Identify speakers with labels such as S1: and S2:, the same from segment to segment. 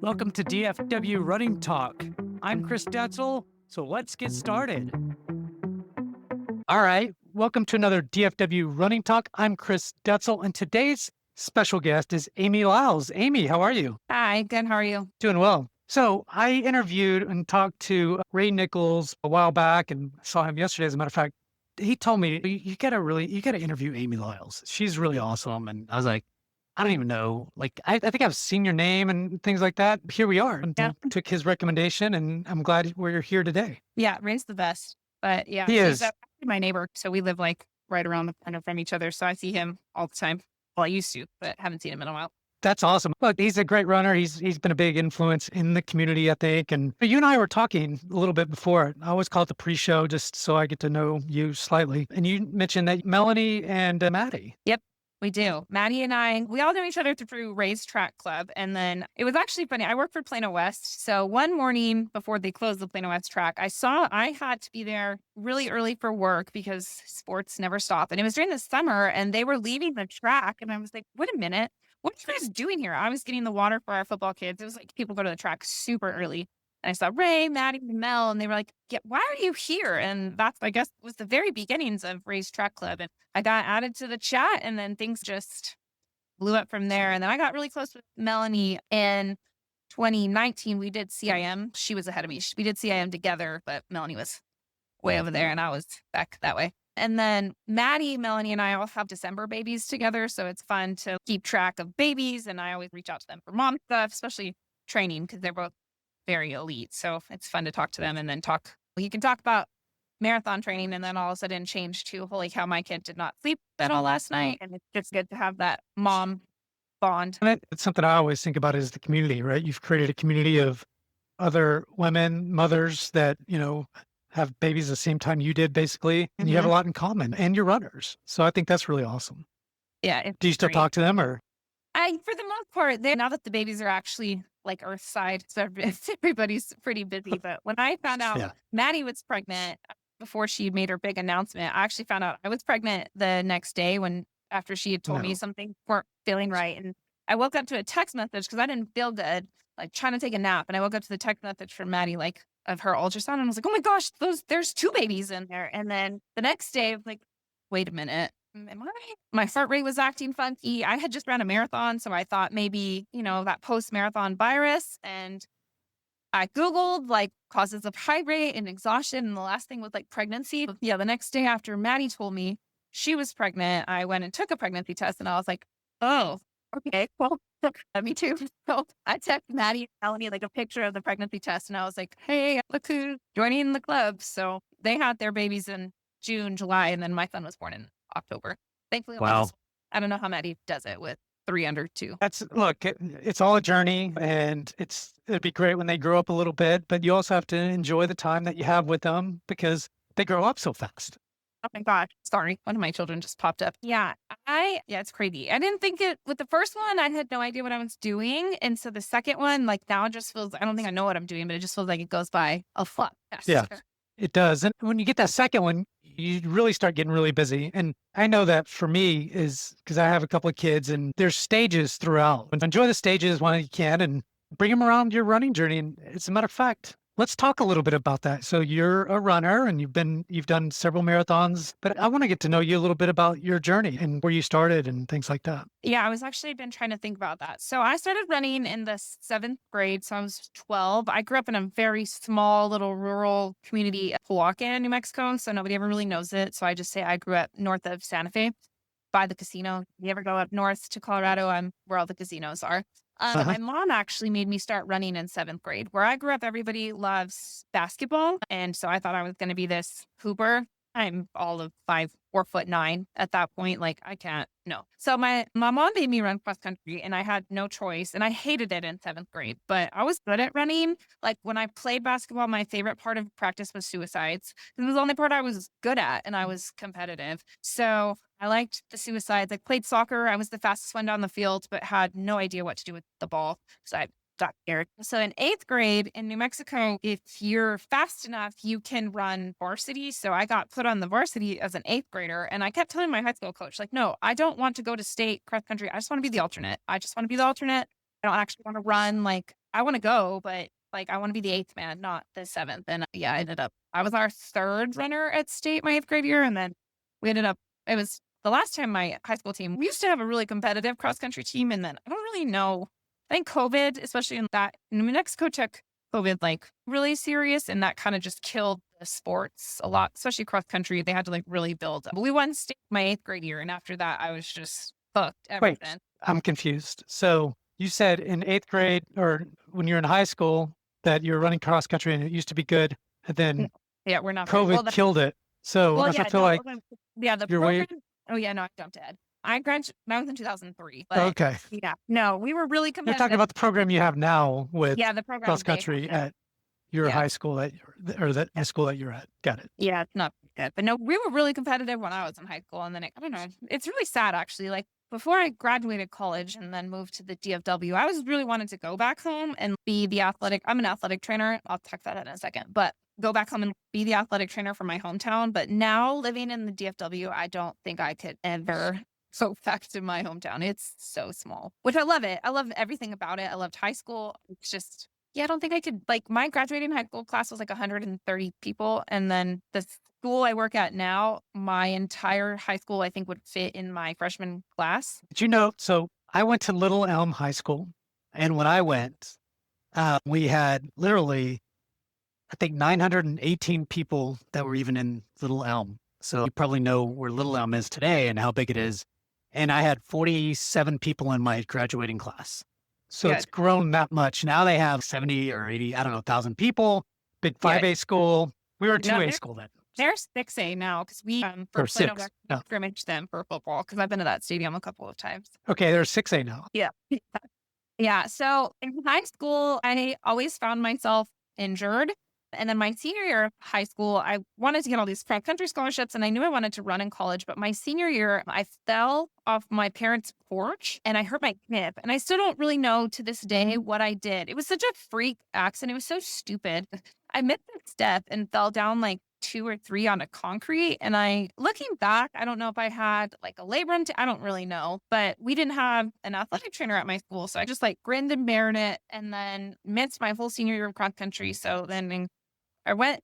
S1: Welcome to DFW Running Talk. I'm Chris Detzel, so let's get started. All right, welcome to another DFW Running Talk. I'm Chris Detzel, and today's special guest is Amy Lyles. Amy, how are you?
S2: Hi, good. How are you?
S1: Doing well. So I interviewed and talked to Ray Nichols a while back and saw him yesterday. As a matter of fact, he told me you gotta interview Amy Lyles. She's really awesome. And I was like, I don't even know. Like, I think I've seen your name and things like that. Here we are. And
S2: Yeah.
S1: took his recommendation, and I'm glad we're here today.
S2: Yeah, Ray's the best. But yeah,
S1: He
S2: he's
S1: is.
S2: actually my neighbor. So we live like right around the corner from each other. So I see him all the time. Well, I used to, but haven't seen him in a while.
S1: That's awesome. Look, he's a great runner. He's been a big influence in the community, I think. And you and I were talking a little bit before. I always call it the pre-show, just so I get to know you slightly. And you mentioned that Melanie and Maddie.
S2: Yep, we do. Maddie and I, we all knew each other through Ray's track club. And then it was actually funny. I work for Plano West. So one morning before they closed the Plano West track, I had to be there really early for work because sports never stop. And it was during the summer and they were leaving the track. And I was like, wait a minute. What are you guys doing here? I was getting the water for our football kids. It was like people go to the track super early. And I saw Ray, Maddie, and Mel, and they were like, yeah, why are you here? And that's, I guess, was the very beginnings of Ray's Track Club. And I got added to the chat, and then things just blew up from there. And then I got really close with Melanie in 2019. We did CIM. She was ahead of me. We did CIM together, but Melanie was way over there, and I was back that way. And then Maddie, Melanie, and I all have December babies together. So it's fun to keep track of babies. And I always reach out to them for mom stuff, especially training, because they're both very elite. So it's fun to talk to them and then you can talk about marathon training and then all of a sudden change to, holy cow, my kid did not sleep at all last night. And it's just good to have that mom bond.
S1: And it's something I always think about is the community, right? You've created a community of other women, mothers that, have babies the same time you did, basically, and you have a
S2: Mhm.
S1: lot in common, and you're runners. So I think that's really awesome.
S2: Yeah, it's
S1: Do you still
S2: great.
S1: talk to them or?
S2: For the most part, they now that the babies are actually like Earthside, so everybody's pretty busy. But when I found out
S1: Yeah.
S2: Maddie was pregnant before she made her big announcement, I actually found out I was pregnant the next day after she had told me
S1: No.
S2: something weren't feeling right. And I woke up to a text message because I didn't feel good, like trying to take a nap. And I woke up to the text message from Maddie, like of her ultrasound, and I was like, oh my gosh, there's two babies in there. And then the next day, I was like, wait a minute. Am I My heart rate was acting funky. I had just ran a marathon, so I thought maybe, that post-marathon virus. And I Googled like causes of heart rate and exhaustion. And the last thing was like pregnancy. Yeah. The next day after Maddie told me she was pregnant, I went and took a pregnancy test and I was like, oh, okay, well, me too. So I texted Maddie and Melanie like a picture of the pregnancy test and I was like, hey, look who's joining the club. So they had their babies in June, July, and then my son was born in October. Thankfully, only
S1: Wow.
S2: just, I don't know how Maddie does it with three under two.
S1: It's all a journey, and it'd be great when they grow up a little bit, but you also have to enjoy the time that you have with them because they grow up so fast.
S2: Oh my gosh. Sorry. One of my children just popped up. Yeah, it's crazy. I didn't think with the first one, I had no idea what I was doing. And so the second one, like now it just feels, I don't think I know what I'm doing, but it just feels like it goes by a lot
S1: Yeah,
S2: faster.
S1: it does. And when you get that second one, you really start getting really busy. And I know that for me is because I have a couple of kids and there's stages throughout. And enjoy the stages when you can and bring them around your running journey. And as a matter of fact, let's talk a little bit about that. So you're a runner and you've done several marathons, but I want to get to know you a little bit about your journey and where you started and things like that.
S2: Yeah, I was actually been trying to think about that. So I started running in the seventh grade. So I was 12. I grew up in a very small little rural community, Peloton, New Mexico. So nobody ever really knows it. So I just say I grew up north of Santa Fe by the casino. You ever go up north to Colorado? I'm where all the casinos are. But
S1: Uh-huh.
S2: my mom actually made me start running in seventh grade. Where I grew up, everybody loves basketball. And so I thought I was going to be this hooper. I'm all of 4'9" at that point. Like I can't, no. So my mom made me run cross country and I had no choice. And I hated it in seventh grade, but I was good at running. Like when I played basketball, my favorite part of practice was suicides. It was the only part I was good at and I was competitive. So I liked the suicides. I played soccer. I was the fastest one down the field, but had no idea what to do with the ball. So I got scared. So in eighth grade in New Mexico, if you're fast enough, you can run varsity. So I got put on the varsity as an eighth grader. And I kept telling my high school coach, like, no, I don't want to go to state cross country. I just want to be the alternate. I just want to be the alternate. I don't actually want to run. Like, I want to go, but like I want to be the eighth man, not the seventh. And yeah, I was our third runner at state my eighth grade year. And then we ended up, it was the last time my high school team, we used to have a really competitive cross country team. And then I don't really know. I think COVID, especially in that, New Mexico took COVID like really serious. And that kind of just killed the sports a lot, especially cross country. They had to like really build. But we won state my eighth grade year. And after that, I was just hooked ever
S1: Wait,
S2: since.
S1: I'm confused. So you said in eighth grade or when you're in high school that you're running cross country and it used to be good, and
S2: Yeah,
S1: then
S2: yeah, we're not very
S1: COVID
S2: well.
S1: killed it. So
S2: Well,
S1: I
S2: yeah,
S1: feel
S2: no,
S1: like
S2: yeah, the
S1: you're way
S2: program. Oh yeah, no, I jumped ahead. I graduated. That was in 2003, but
S1: okay.
S2: yeah, no, we were really
S1: You're talking
S2: competitive.
S1: about the program you have now with
S2: Yeah, the program
S1: cross
S2: they have
S1: country
S2: now.
S1: at your
S2: Yeah,
S1: high school that or that
S2: yeah,
S1: high school that you're at. Got it.
S2: yeah, it's not good, but no, we were really competitive when I was in high school, and then I don't know, it's really sad actually. Like before I graduated college and then moved to the DFW, I was really wanted to go back home and be the athletic. I'm an athletic trainer. I'll talk about that in a second, but go back home and be the athletic trainer for my hometown. But now living in the DFW, I don't think I could ever go back to my hometown. It's so small, which I love it. I love everything about it. I loved high school. It's just, yeah, I don't think I could, like, my graduating high school class was like 130 people. And then the school I work at now, my entire high school, I think, would fit in my freshman class.
S1: Did you know? So I went to Little Elm High School, and when I went, we had literally, I think, 918 people that were even in Little Elm. So you probably know where Little Elm is today and how big it is. And I had 47 people in my graduating class. So
S2: Yeah.
S1: it's grown that much. Now they have 70 or 80, I don't know, 1,000 people. Big
S2: Yeah.
S1: 5A school. We were a
S2: No,
S1: 2A school then.
S2: they're 6A now because we, for
S1: Or
S2: Plano,
S1: six. No.
S2: scrimmage them for football because I've been to that stadium a couple of times.
S1: Okay, they're 6A now.
S2: Yeah. Yeah. So in high school, I always found myself injured. And then my senior year of high school, I wanted to get all these cross country scholarships and I knew I wanted to run in college. But my senior year, I fell off my parents' porch and I hurt my hip. And I still don't really know to this day what I did. It was such a freak accident. It was so stupid. I missed a step and fell down like 2 or 3 on a concrete. And looking back, I don't know if I had like a labrum. I don't really know, but we didn't have an athletic trainer at my school. So I just like grinned and bared it and then missed my whole senior year of cross country. So then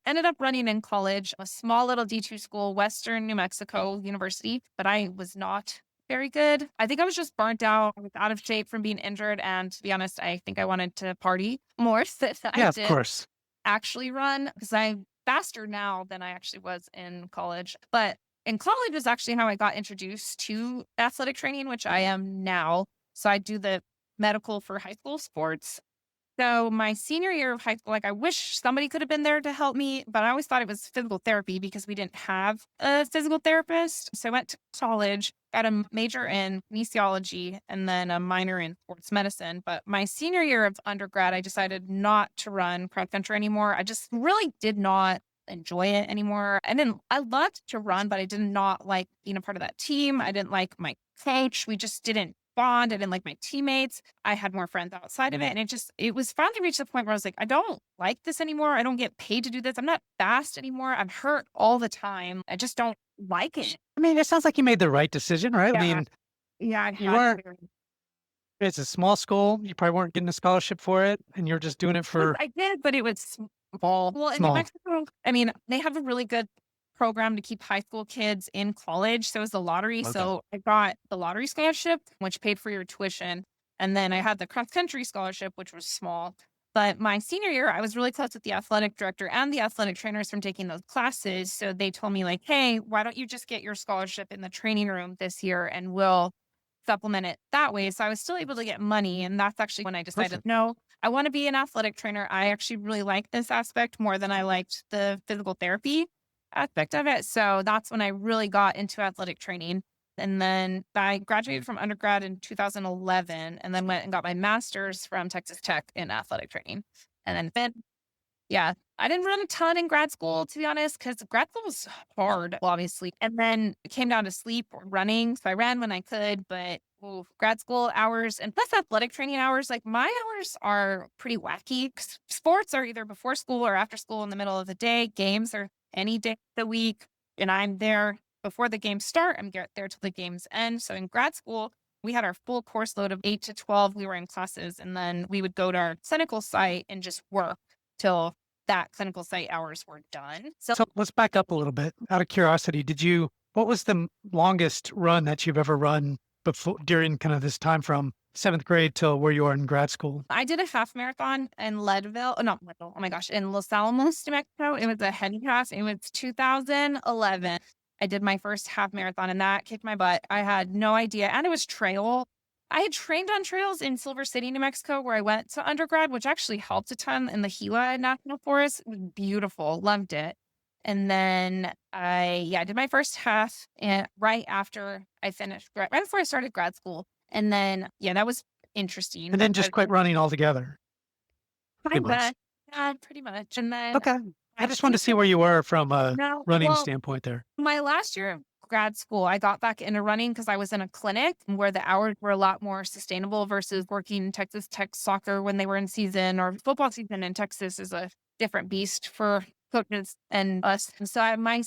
S2: ended up running in college, a small little D2 school, Western New Mexico University, but I was not very good. I think I was just burnt out. I was out of shape from being injured. And to be honest, I think I wanted to party more than
S1: Yeah,
S2: I
S1: of
S2: did
S1: course.
S2: actually run because I'm faster now than I actually was in college. But in college is actually how I got introduced to athletic training, which I am now. So I do the medical for high school sports. So my senior year of high school, like I wish somebody could have been there to help me, but I always thought it was physical therapy because we didn't have a physical therapist. So I went to college, got a major in kinesiology and then a minor in sports medicine. But my senior year of undergrad, I decided not to run cross country anymore. I just really did not enjoy it anymore. I loved to run, but I did not like being a part of that team. I didn't like my coach. We just didn't bond. I didn't like my teammates. I had more friends outside of it. And it was finally reached the point where I was like, I don't like this anymore. I don't get paid to do this. I'm not fast anymore. I'm hurt all the time. I just don't like it.
S1: I mean, it sounds like you made the right decision, right? I
S2: Yeah.
S1: mean,
S2: Yeah. I
S1: you
S2: had
S1: weren't,
S2: to.
S1: it's a small school. You probably weren't getting a scholarship for it, and you're just doing it for
S2: I did, but it was small. Well, in New
S1: small.
S2: Mexico, I mean, they have a really good program to keep high school kids in college. So it was the lottery.
S1: Okay.
S2: So I got the lottery scholarship, which paid for your tuition. And then I had the cross country scholarship, which was small. But my senior year, I was really close with the athletic director and the athletic trainers from taking those classes. So they told me, like, hey, why don't you just get your scholarship in the training room this year and we'll supplement it that way. So I was still able to get money. And that's actually when I decided,
S1: Perfect.
S2: no, I want to be an athletic trainer. I actually really like this aspect more than I liked the physical therapy aspect of it. So that's when I really got into athletic training. And then I graduated from undergrad in 2011 and then went and got my master's from Texas Tech in athletic training. And then, yeah, I didn't run a ton in grad school, to be honest, because grad school was hard, obviously. And then it came down to sleep or running. So I ran when I could, but grad school hours and plus athletic training hours, like my hours are pretty wacky. 'Cause sports are either before school or after school in the middle of the day. Games are any day of the week. And I'm there before the games start. I'm there till the games end. So in grad school, We had our full course load of 8 to 12. We were in classes, and then we would go to our clinical site and just work till that clinical site hours were done. So
S1: So let's back up a little bit. Out of curiosity, what was the longest run that you've ever run before during kind of this time from seventh grade till where you are in grad school?
S2: I did a half marathon in Leadville, not Leadville, oh my gosh, in Los Alamos, New Mexico. It was a head class. It was 2011. I did my first half marathon and that kicked my butt. I had no idea. And it was trail. I had trained on trails in Silver City, New Mexico, where I went to undergrad, which actually helped a ton in the Gila National Forest. It was beautiful. Loved it. And then I did my first half and right after I finished, right before I started grad school. And then, that was interesting.
S1: And then just quit running altogether.
S2: Pretty
S1: Pretty much.
S2: much. Yeah, pretty much. And then
S1: Okay. I just wanted to see where you were from a
S2: no,
S1: running
S2: well,
S1: standpoint there.
S2: my last year of grad school, I got back into running because I was in a clinic where the hours were a lot more sustainable versus working Texas Tech soccer when they were in season, or football season in Texas is a different beast for coaches and us. And so my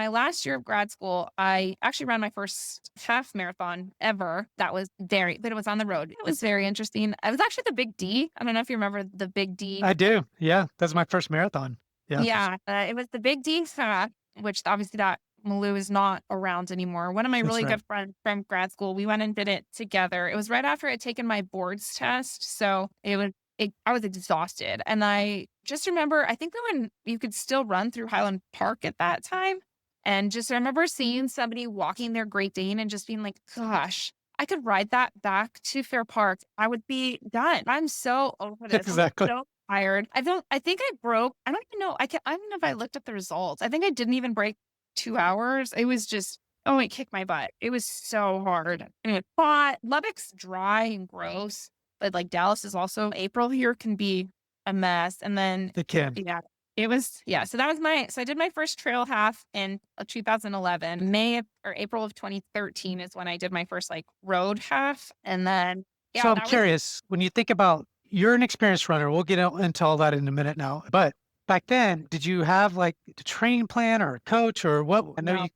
S2: last year of grad school, I actually ran my first half marathon ever. That was but it was on the road. It was very interesting. I was actually the Big D. I don't know if you remember the Big D.
S1: I do. Yeah. That's my first marathon. Yeah.
S2: Yeah, it was the Big D track, which obviously that Malou is not around anymore. One of my
S1: That's
S2: really
S1: right.
S2: good friends from grad school, we went and did it together. It was right after I'd taken my boards test. So I was exhausted. And I just remember, I think that when you could still run through Highland Park at that time. And just remember seeing somebody walking their Great Dane and just being like, gosh, I could ride that back to Fair Park. I would be done. I'm so over this.
S1: Exactly.
S2: I'm so tired. I think I broke. I don't even know. I don't know if I looked at the results. I think I didn't even break 2 hours. It was just, oh, it kicked my butt. It was so hard. And it hot. Lubbock's dry and gross, but like Dallas is also, April here can be a mess. And then,
S1: The kid.
S2: yeah, it was, so that was so I did my first trail half in 2011. April of 2013 is when I did my first like road half. And then,
S1: So I'm curious, when you think about, you're an experienced runner. We'll get into all that in a minute now. But back then, did you have like a training plan or a coach or what? I know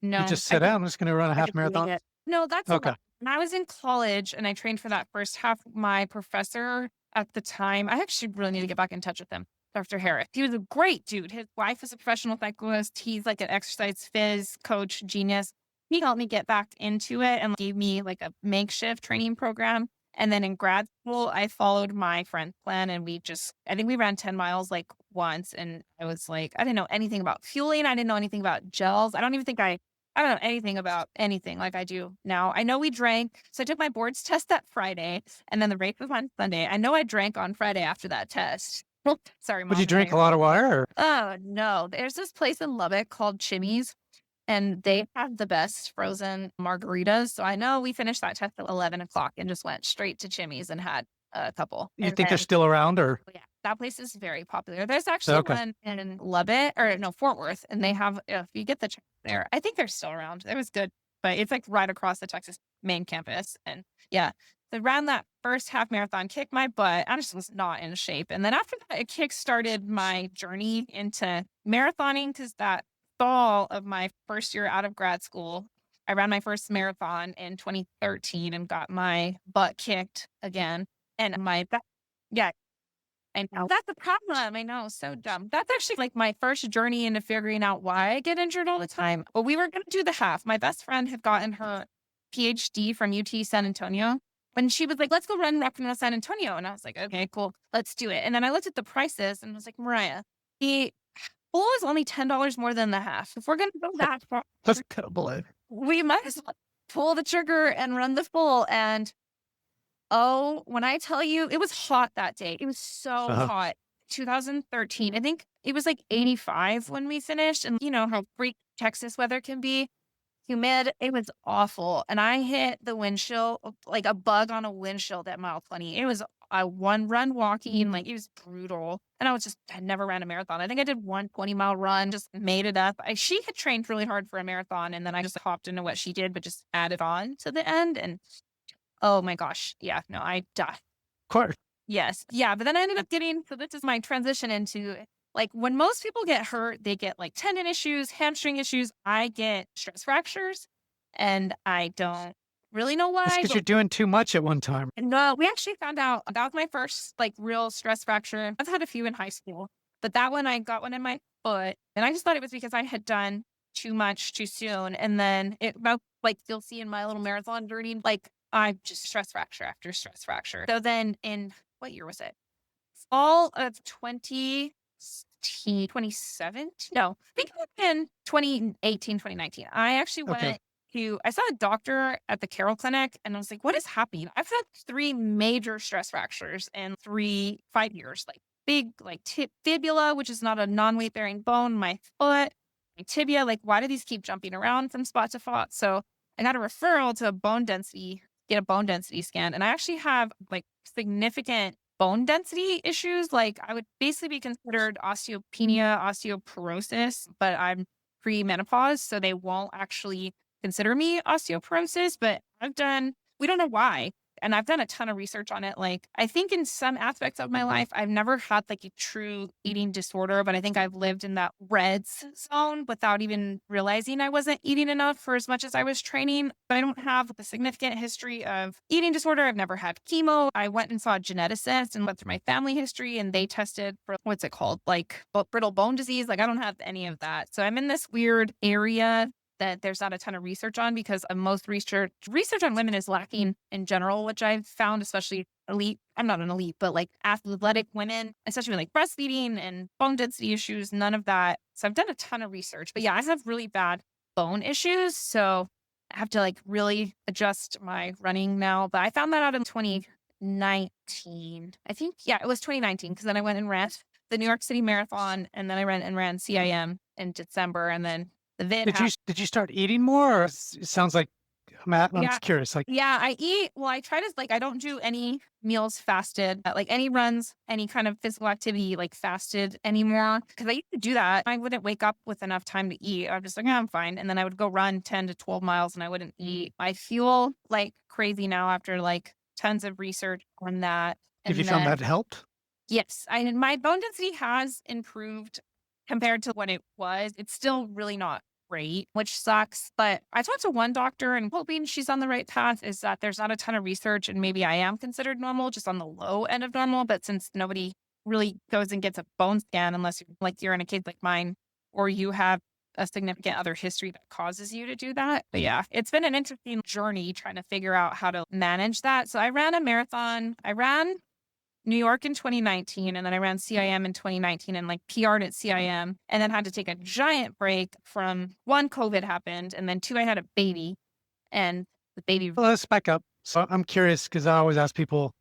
S1: you just said, I'm just going to run a half marathon.
S2: No, that's
S1: okay.
S2: When I was in college and I trained for that first half, my professor at the time, I actually really need to get back in touch with him, Dr. Harris. He was a great dude. His wife is a professional cyclist. He's like an exercise phys coach genius. He helped me get back into it and gave me like a makeshift training program. And then in grad school, I followed my friend's plan and I think we ran 10 miles like once. And I was like, I didn't know anything about fueling. I didn't know anything about gels. I don't know anything about anything like I do now. I know we drank. So I took my boards test that Friday and then the race was on Sunday. I know I drank on Friday after that test. Sorry, Mom.
S1: Would you drink a lot of water? Or?
S2: Oh, no. There's this place in Lubbock called Chimmy's. And they have the best frozen margaritas. So I know we finished that test at 11 o'clock and just went straight to Chimmy's and had a couple.
S1: You think they're still around or?
S2: Yeah, that place is very popular. There's actually one in Lubbock Fort Worth. And they have, if you get the check there, I think they're still around. It was good, but it's like right across the Texas main campus. And so ran that first half marathon, kicked my butt. I just was not in shape. And then after that, it kickstarted my journey into marathoning because that fall of my first year out of grad school, I ran my first marathon in 2013 and got my butt kicked again. And I know that's the problem. I know, so dumb. That's actually like my first journey into figuring out why I get injured all the time. But we were going to do the half. My best friend had gotten her PhD from UT San Antonio. When she was like, let's go run Rock and San Antonio. And I was like, okay, cool, let's do it. And then I looked at the prices and I was like, Mariah, the full is only $10 more than the half. If we're going to go that far,
S1: that's kind of believe.
S2: We might as well pull the trigger and run the full. And when I tell you, it was hot that day. It was so hot. 2013, I think it was like 85 when we finished. And you know how freak Texas weather can be. Humid. It was awful. And I hit the windshield like a bug on a windshield at mile 20. It was one run walking, like it was brutal. And I never ran a marathon. I think I did one 20-mile run, just made it up. She had trained really hard for a marathon. And then I just hopped into what she did, but just added on to the end. And oh my gosh. Yeah, no, I died.
S1: Of course.
S2: Yes. Yeah. But then I ended up so this is my transition into like when most people get hurt, they get like tendon issues, hamstring issues. I get stress fractures and I don't really know
S1: That's
S2: why,
S1: because
S2: but
S1: you're doing too much at one time.
S2: no, we actually found out that was my first like real stress fracture. I've had a few in high school, but that one I got one in my foot, and I just thought it was because I had done too much too soon. And then it about like you'll see in my little marathon journey, like I just stress fracture after stress fracture. So then in what year was it? Fall of 2017? No, I think it was in 2018, 2019. I actually
S1: Okay.
S2: went I saw a doctor at the Carroll Clinic and I was like, what is happening? I've had three major stress fractures in 5 years, like big, like fibula, which is not a non-weight bearing bone, my foot, my tibia. Like, why do these keep jumping around from spot to spot? So I got a referral to get a bone density scan. And I actually have like significant bone density issues. Like I would basically be considered osteopenia, osteoporosis, but I'm pre-menopause, so they won't actually consider me osteoporosis. But we don't know why. And I've done a ton of research on it. Like I think in some aspects of my life, I've never had like a true eating disorder, but I think I've lived in that reds zone without even realizing I wasn't eating enough for as much as I was training. But I don't have a significant history of eating disorder. I've never had chemo. I went and saw a geneticist and went through my family history and they tested for what's it called? Like brittle bone disease. Like I don't have any of that. So I'm in this weird area that there's not a ton of research on because most research on women is lacking in general, which I've found, especially elite. I'm not an elite, but like athletic women, especially with like breastfeeding and bone density issues, none of that. So I've done a ton of research, but yeah, I have really bad bone issues. So I have to like really adjust my running now. But I found that out in 2019. I think, yeah, it was 2019 because then I went and ran the New York City Marathon and then I ran CIM in December and then the vid
S1: Did you start eating more? Or it sounds like I'm
S2: yeah.
S1: just curious. Like,
S2: Yeah, I eat. Well, I try to like, I don't do any meals fasted, like any runs, any kind of physical activity, like fasted anymore. Cause I used to do that. I wouldn't wake up with enough time to eat. I'm just like, yeah, I'm fine. And then I would go run 10 to 12 miles and I wouldn't eat. I feel like crazy now after like tons of research on that.
S1: have you
S2: And
S1: found
S2: then
S1: that helped?
S2: yes, my bone density has improved compared to what it was. It's still really not great, which sucks. But I talked to one doctor and hoping she's on the right path is that there's not a ton of research and maybe I am considered normal, just on the low end of normal. But since nobody really goes and gets a bone scan unless you're in a case like mine or you have a significant other history that causes you to do that. But yeah, it's been an interesting journey trying to figure out how to manage that. So I ran a marathon. I ran New York in 2019, and then I ran CIM in 2019 and like PR'd at CIM, and then had to take a giant break from one, COVID happened, and then two, I had a baby, and the baby.
S1: Well, let's back up. So I'm curious because I always ask people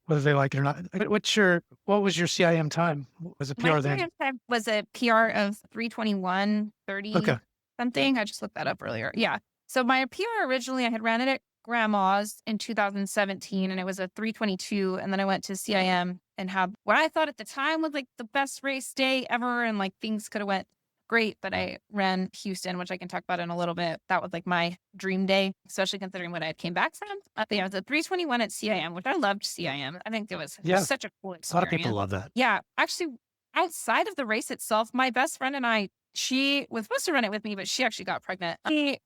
S1: whether they like it or not. What was your CIM time? What was a
S2: My
S1: PR then?
S2: CIM time was a PR of 3:21:30
S1: Okay.
S2: something. I just looked that up earlier. Yeah. So my PR originally, I had ran it at grandma's in 2017 and it was a 3:22. And then I went to CIM and had what I thought at the time was like the best race day ever. And like things could have went great, but I ran Houston, which I can talk about in a little bit. That was like my dream day, especially considering what I came back from. But yeah, it was a 3:21 at CIM, which I loved CIM. I think it was
S1: Yeah.
S2: such a cool
S1: A lot of people
S2: experience.
S1: love that.
S2: Yeah. Actually, outside of the race itself, my best friend and I, she was supposed to run it with me, but she actually got pregnant. We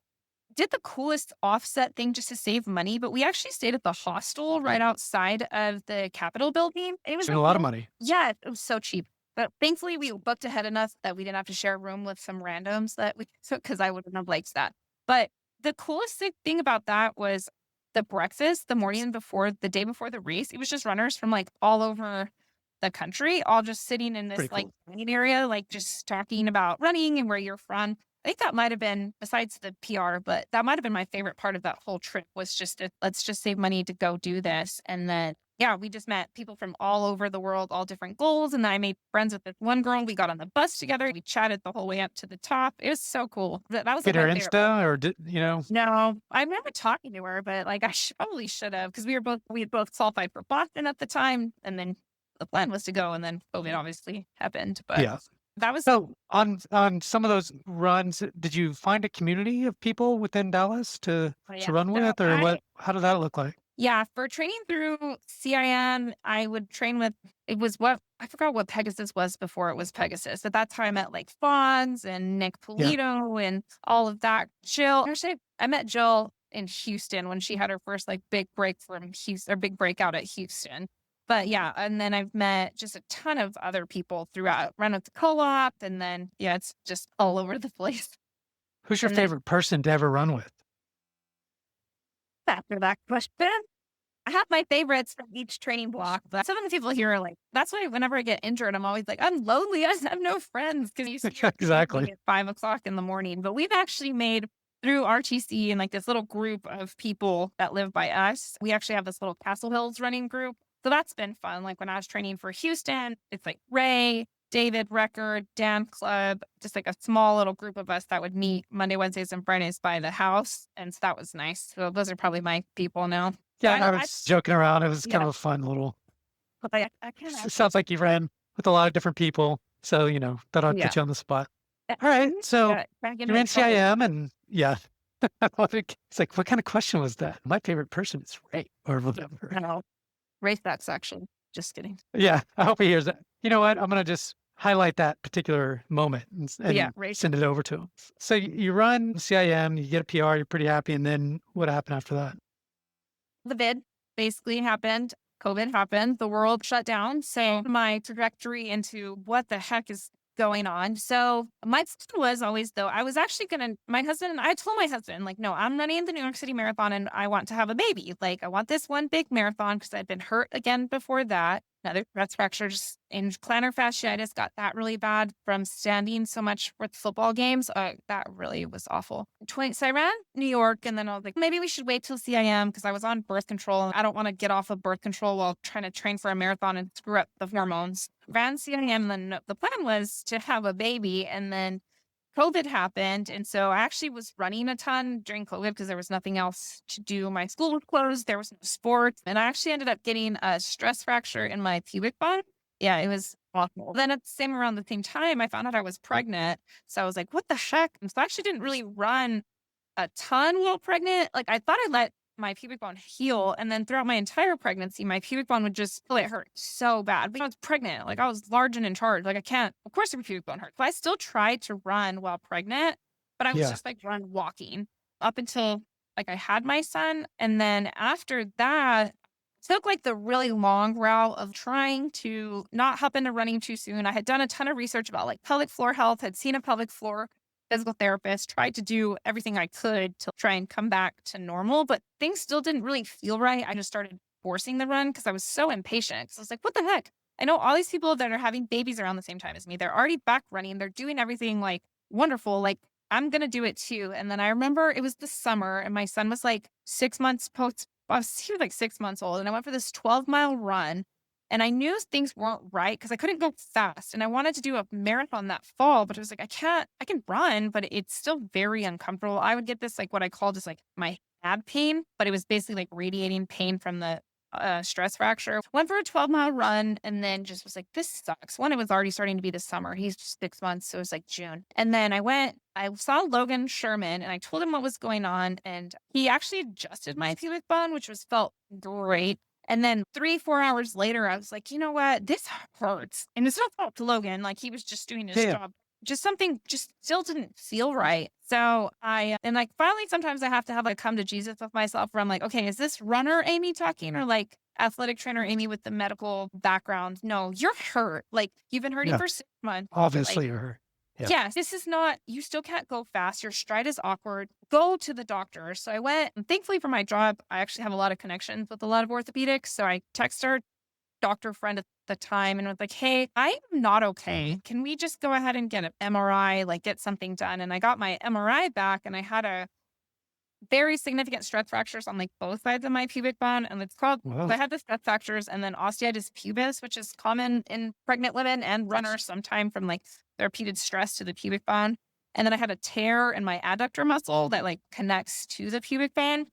S2: did the coolest offset thing just to save money, but we actually stayed at the hostel right outside of the Capitol building. It was
S1: Spent a lot of money.
S2: yeah, it was so cheap. But thankfully, we booked ahead enough that we didn't have to share a room with some randoms that we took because I wouldn't have liked that. But the coolest thing about that was the breakfast the day before the race. It was just runners from like all over the country, all just sitting in this
S1: Pretty
S2: like
S1: cool.
S2: dining area, like just talking about running and where you're from. I think that might have been, besides the PR, but that might have been my favorite part of that whole trip was just let's just save money to go do this. And then, yeah, we just met people from all over the world, all different goals. And then I made friends with this one girl. We got on the bus together. We chatted the whole way up to the top. It was so cool. That was like
S1: Get her
S2: my favorite part.
S1: Insta or did you know?
S2: No, I remember talking to her, but like probably should have because we had both qualified for Boston at the time. And then the plan was to go. And then COVID obviously happened. But
S1: Yeah.
S2: that was
S1: So on some of those runs, did you find a community of people within Dallas to
S2: yeah.
S1: run
S2: So
S1: with, or what? How did that look like?
S2: Yeah, for training through CIM, I would train with it was what I forgot what Pegasus was before it was Pegasus. At that time, I met like Fonz and Nick
S1: Yeah.
S2: Polito and all of that. Jill, actually, I met Jill in Houston when she had her first like big break from Houston or big breakout at Houston. But yeah, and then I've met just a ton of other people throughout, run at the co-op, and then yeah, it's just all over the place.
S1: Who's your
S2: And then
S1: favorite person to ever run with?
S2: after that question, I have my favorites from each training block, but some of the people here are like, that's why whenever I get injured, I'm always like, I'm lonely. I have no friends because you see
S1: Exactly.
S2: at 5 o'clock in the morning. But we've actually made through RTC and like this little group of people that live by us. We actually have this little Castle Hills running group. So that's been fun. Like when I was training for Houston, it's like Ray, David, Record, Dan Club, just like a small little group of us that would meet Monday, Wednesdays, and Fridays by the house. And so that was nice. So those are probably my people now.
S1: Yeah,
S2: I,
S1: I
S2: I
S1: was joking around. It was kind
S2: yeah,
S1: of a fun little.
S2: but I can't
S1: It
S2: actually.
S1: sounds like you ran with a lot of different people, so that'll
S2: Yeah.
S1: put you on the spot.
S2: Uh,
S1: All right,
S2: mhm,
S1: so
S2: yeah, back
S1: you're
S2: into
S1: in
S2: trouble.
S1: CIM, and yeah, I love it. It's like, what kind of question was that? My favorite person is Ray or whatever.
S2: No, race that section. Just kidding.
S1: Yeah, I hope he hears that. You know what? I'm gonna just highlight that particular moment
S2: But yeah,
S1: and
S2: race
S1: send it over to him. So you run CIM, you get a PR, you're pretty happy, and then what happened after that?
S2: the vid basically happened. COVID happened. The world shut down. So my trajectory into what the heck is going on. So my plan was always though, I was actually my husband and I told my husband, like, no, I'm running the New York City Marathon and I want to have a baby. Like I want this one big marathon because I'd been hurt again before that. Another stress fractures in plantar fasciitis, got that really bad from standing so much with football games. That really was awful. So I ran New York and then I was like, maybe we should wait till CIM because I was on birth control. I don't want to get off of birth control while trying to train for a marathon and screw up the hormones. Ran CIM, and then the plan was to have a baby, and then COVID happened. And so I actually was running a ton during COVID because there was nothing else to do. My school was closed. There was no sports. And I actually ended up getting a stress fracture in my pubic bone. Yeah, it was awful. Then at the around the same time, I found out I was pregnant. So I was like, what the heck? And so I actually didn't really run a ton while pregnant. Like I thought I let my pubic bone heal. And then throughout my entire pregnancy, my pubic bone would just, oh, it hurt so bad. But I was pregnant. Like I was large and in charge. Like I can't, of course, your pubic bone hurt. But I still tried to run while pregnant, but I was
S1: Yeah.
S2: just like walking up until like I had my son. And then after that, took like the really long route of trying to not hop into running too soon. I had done a ton of research about like pelvic floor health, had seen a pelvic floor physical therapist, tried to do everything I could to try and come back to normal, but things still didn't really feel right. I just started forcing the run because I was so impatient. So I was like, what the heck? I know all these people that are having babies around the same time as me. They're already back running. They're doing everything like wonderful. Like I'm going to do it too. And then I remember it was the summer and my son was like 6 months he was like 6 months old. And I went for this 12-mile run. And I knew things weren't right because I couldn't go fast. And I wanted to do a marathon that fall, but it was like, I can run, but it's still very uncomfortable. I would get this, like what I call just like my ab pain, but it was basically like radiating pain from the stress fracture. Went for a 12-mile run and then just was like, this sucks. One, it was already starting to be the summer. He's just 6 months. So it was like June. And then I saw Logan Sherman and I told him what was going on. And he actually adjusted my pubic bone, which felt great. And then 3-4 hours later, I was like, you know what? This hurts. And it's not fault to Logan. Like he was just doing his
S1: Yeah.
S2: job. Just something just still didn't feel right. So and like finally, sometimes I have to have a come to Jesus with myself where I'm like, okay, is this runner Amy talking or like athletic trainer Amy with the medical background? No, you're hurt. Like you've been hurting
S1: Yeah.
S2: for 6 months. Like
S1: Obviously, her. Yeah.
S2: yes, this is not, you still can't go fast. Your stride is awkward. Go to the doctor. So I went, and thankfully for my job, I actually have a lot of connections with a lot of orthopedics. So I text our doctor friend at the time and was like, hey, I'm not okay. Can we just go ahead and get an MRI, like get something done? And I got my MRI back and I had a very significant stress fractures on like both sides of my pubic bone. And it's called,
S1: Well,
S2: I had the stress fractures and then osteitis pubis, which is common in pregnant women and runners sometime from like the repeated stress to the pubic bone. And then I had a tear in my adductor muscle that like connects to the pubic bone.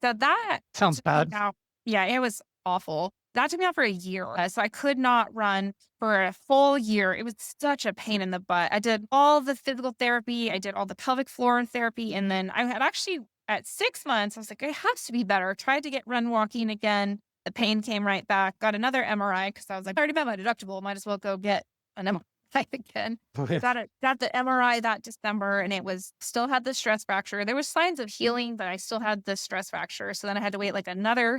S2: So that
S1: sounds
S2: took me
S1: bad.
S2: out. Yeah, it was awful. That took me out for a year. So I could not run for a full year. It was such a pain in the butt. I did all the physical therapy. I did all the pelvic floor therapy. And then I had actually at 6 months, I was like, I have to be better. Tried to get run walking again. The pain came right back. Got another MRI because I was like, I already met my deductible. Might as well go get an MRI. life again.
S1: Oh, yeah.
S2: Got the MRI that December, and it was still had the stress fracture. There was signs of healing, but I still had the stress fracture. So then I had to wait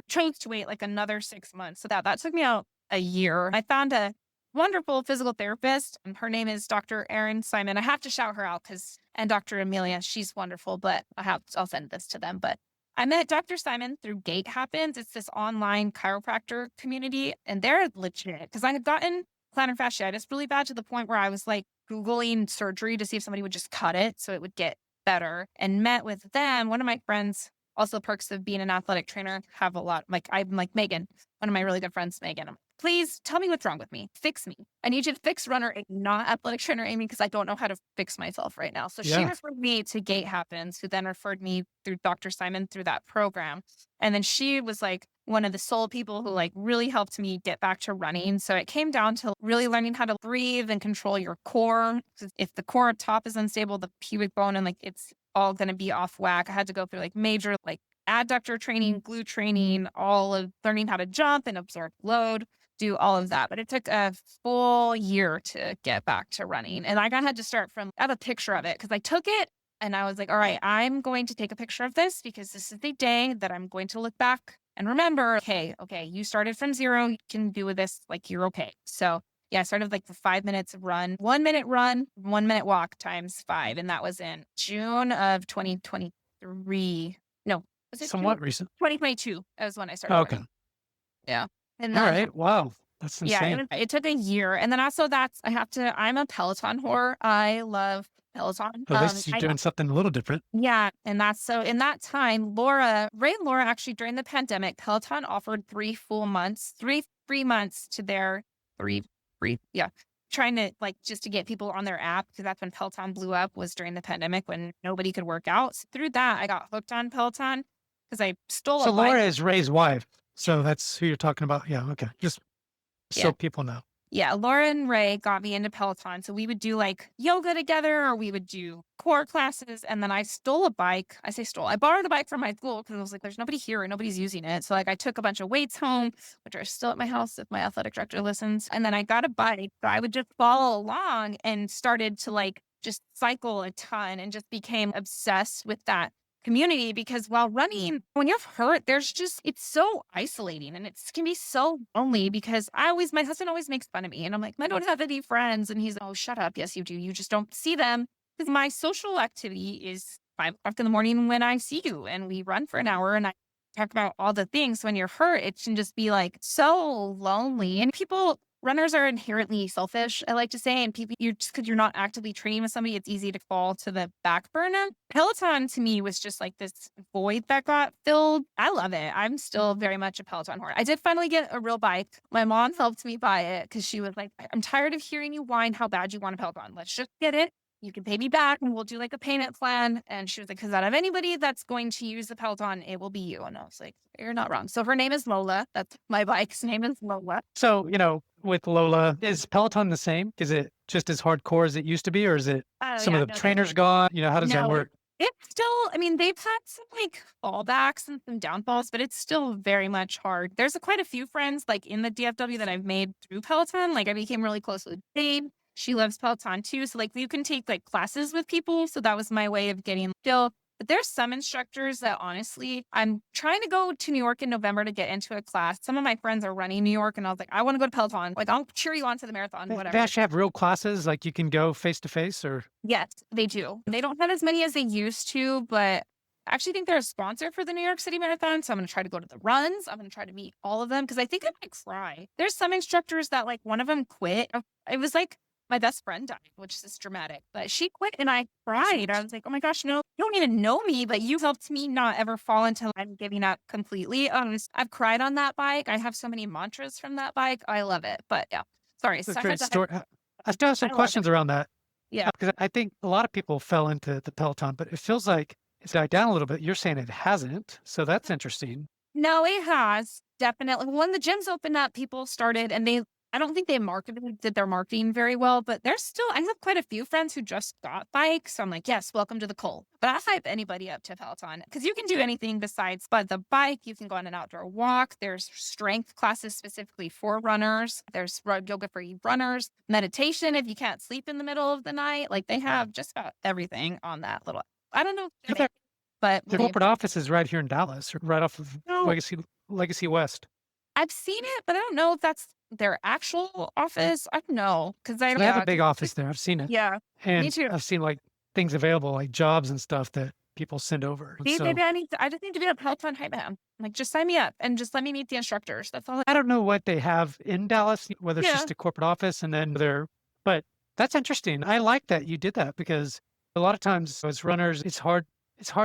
S2: chose to wait like another 6 months. So that took me out a year. I found a wonderful physical therapist, and her name is Dr. Erin Simon. I have to shout her out and Dr. Amelia, she's wonderful, but I'll send this to them. But I met Dr. Simon through Gait Happens. It's this online chiropractor community, and they're legit because I had gotten plantar fasciitis really bad to the point where I was like Googling surgery to see if somebody would just cut it so it would get better, and met with them. One of my friends, also perks of being an athletic trainer, have a lot. Like I'm like Megan, one of my really good friends, Megan. I'm like, please tell me what's wrong with me. Fix me. I need you to fix runner, not athletic trainer Amy, because I don't know how to fix myself right now. So she
S1: Yeah.
S2: referred me to Gait Happens, who then referred me through Dr. Simon through that program. And then she was like one of the sole people who like really helped me get back to running. So it came down to really learning how to breathe and control your core. If the core up top is unstable, the pubic bone and like it's all going to be off whack. I had to go through like major like adductor training, glute training, all of learning how to jump and absorb load, do all of that. But it took a full year to get back to running. And like I had to start I have a picture of it because I took it and I was like, all right, I'm going to take a picture of this because this is the day that I'm going to look back and remember, okay, you started from zero. You can do with this, like you're okay. So yeah, I started like the 5 minutes run, 1 minute run, 1 minute walk times 5. And that was in June of 2023. No, was it June?
S1: Somewhat recent.
S2: 2022. That was when I started.
S1: Okay.
S2: Running. Yeah. And
S1: All
S2: then,
S1: right. Wow. That's
S2: yeah,
S1: insane.
S2: it took a year. And then also I'm a Peloton whore. I love Peloton.
S1: At least you're doing something a little different.
S2: Yeah. And that's so in that time, Ray and Laura actually during the pandemic, Peloton offered 3 free months to their trying to like just to get people on their app because that's when Peloton blew up was during the pandemic when nobody could work out. So through that, I got hooked on Peloton because I stole
S1: So
S2: a bike.
S1: Laura is Ray's wife. So that's who you're talking about. Yeah. Okay. Just so people know.
S2: Yeah, Laura and Ray got me into Peloton. So we would do like yoga together or we would do core classes. And then I stole a bike. I say stole. I borrowed a bike from my school because I was like, there's nobody here and nobody's using it. So like I took a bunch of weights home, which are still at my house if my athletic director listens. And then I got a bike. So I would just follow along and started to like just cycle a ton and just became obsessed with that community because while running, when you're hurt, it's so isolating and it can be so lonely because my husband always makes fun of me and I'm like, I don't have any friends. And he's, oh, shut up. Yes, you do. You just don't see them because my social activity is 5 o'clock in the morning when I see you and we run for an hour and I talk about all the things. When you're hurt, it can just be like so lonely and runners are inherently selfish, I like to say, and people, just because you're not actively training with somebody, it's easy to fall to the back burner. Peloton to me was just like this void that got filled. I love it. I'm still very much a Peloton whore. I did finally get a real bike. My mom helped me buy it because she was like, I'm tired of hearing you whine how bad you want a Peloton. Let's just get it. You can pay me back and we'll do like a payment plan. And she was like, because out of anybody that's going to use the Peloton, it will be you. And I was like, you're not wrong. So her name is Lola. That's my bike's name is Lola.
S1: So, with Lola, is Peloton the same? Is it just as hardcore as it used to be? Or is it some of the trainers gone? How does that work?
S2: It's still, they've had some like fallbacks and some downfalls, but it's still very much hard. There's quite a few friends like in the DFW that I've made through Peloton. Like I became really close with Dave. She loves Peloton too. So like you can take like classes with people. So that was my way of getting still. But there's some instructors that honestly, I'm trying to go to New York in November to get into a class. Some of my friends are running New York and I was like, I want to go to Peloton. Like I'll cheer you on to the marathon, whatever.
S1: They actually have real classes like you can go face to face or?
S2: Yes, they do. They don't have as many as they used to, but I actually think they're a sponsor for the New York City Marathon. So I'm going to try to go to the runs. I'm going to try to meet all of them because I think I might cry. There's some instructors that like one of them quit. It was like, my best friend died, which is dramatic, but she quit and I cried. I was like, oh my gosh, no, you don't even know me, but you helped me not ever fall until I'm giving up completely. I've cried on that bike. I have so many mantras from that bike. I love it. But yeah, sorry.
S1: That's a great story. I still have some questions around that.
S2: Yeah.
S1: Because I think a lot of people fell into the Peloton, but it feels like it's died down a little bit. You're saying it hasn't. So that's interesting.
S2: No, it has definitely. When the gyms opened up, people started and I don't think they did their marketing very well, but I have quite a few friends who just got bikes. So I'm like, yes, welcome to the cult. But I hype anybody up to Peloton because you can do anything besides but the bike. You can go on an outdoor walk. There's strength classes specifically for runners. There's yoga for runners, meditation if you can't sleep in the middle of the night. Like they have just about everything on that little. I don't know,
S1: Yeah,
S2: but
S1: their corporate office is right here in Dallas, right off of
S2: no,
S1: Legacy West.
S2: I've seen it, but I don't know if that's their actual office. I don't know because I
S1: They have a big office there. I've seen it.
S2: yeah, me
S1: And
S2: too.
S1: I've seen like things available, like jobs and stuff that people send over.
S2: See,
S1: So
S2: maybe I just need to be a Peloton hype man. Like, just sign me up and just let me meet the instructors. That's all.
S1: I don't know what they have in Dallas, whether it's
S2: Yeah.
S1: just a corporate office and then but that's interesting. I like that you did that because a lot of times as runners, it's hard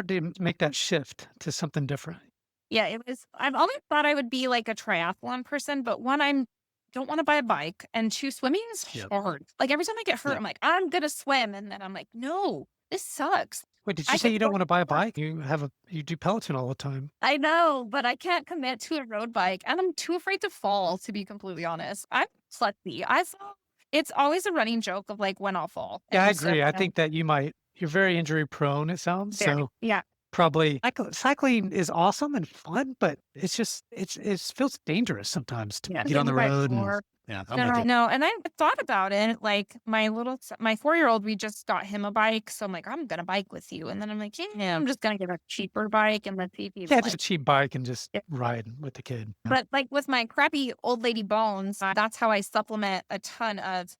S1: to make that shift to something different.
S2: Yeah, it was. I've always thought I would be like a triathlon person, but one, I don't want to buy a bike, and two, swimming is
S1: Yep.
S2: hard. Like every time I get hurt,
S1: Yep.
S2: I'm like, I'm gonna swim, and then I'm like, no, this sucks.
S1: Wait, did
S2: I
S1: you say
S2: get
S1: you don't
S2: so
S1: want to buy a
S2: bored.
S1: bike? You do Peloton all the time.
S2: I know, but I can't commit to a road bike, and I'm too afraid to fall. To be completely honest, I'm klutzy. I saw. It's always a running joke of like when I'll fall.
S1: Yeah, I
S2: And so,
S1: agree. I think that you're very injury prone, it sounds.
S2: very,
S1: So
S2: yeah.
S1: probably cycling is awesome and fun, but it's just it feels dangerous sometimes to
S2: Yeah.
S1: get on the
S2: Right.
S1: road and
S2: Or
S1: yeah, I'm with
S2: no,
S1: you.
S2: no, and I thought about it. Like my 4-year-old, we just got him a bike, so I'm like, I'm gonna bike with you, and then I'm like, yeah, I'm just gonna get a cheaper bike and let's see if he's
S1: Yeah, just
S2: like.
S1: a cheap bike and just
S2: Yeah.
S1: ride with the kid. Yeah.
S2: But like with my crappy old lady bones, that's how I supplement a ton of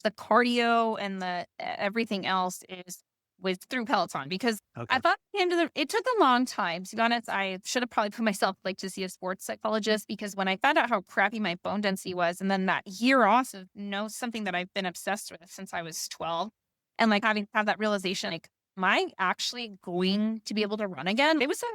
S2: the cardio and the everything else is was through Peloton because
S1: Okay.
S2: I thought it took a long time. To be honest, I should have probably put myself like to see a sports psychologist because when I found out how crappy my bone density was, and then that year off of something that I've been obsessed with since I was 12, and like having have that realization, like, am I actually going to be able to run again? It was to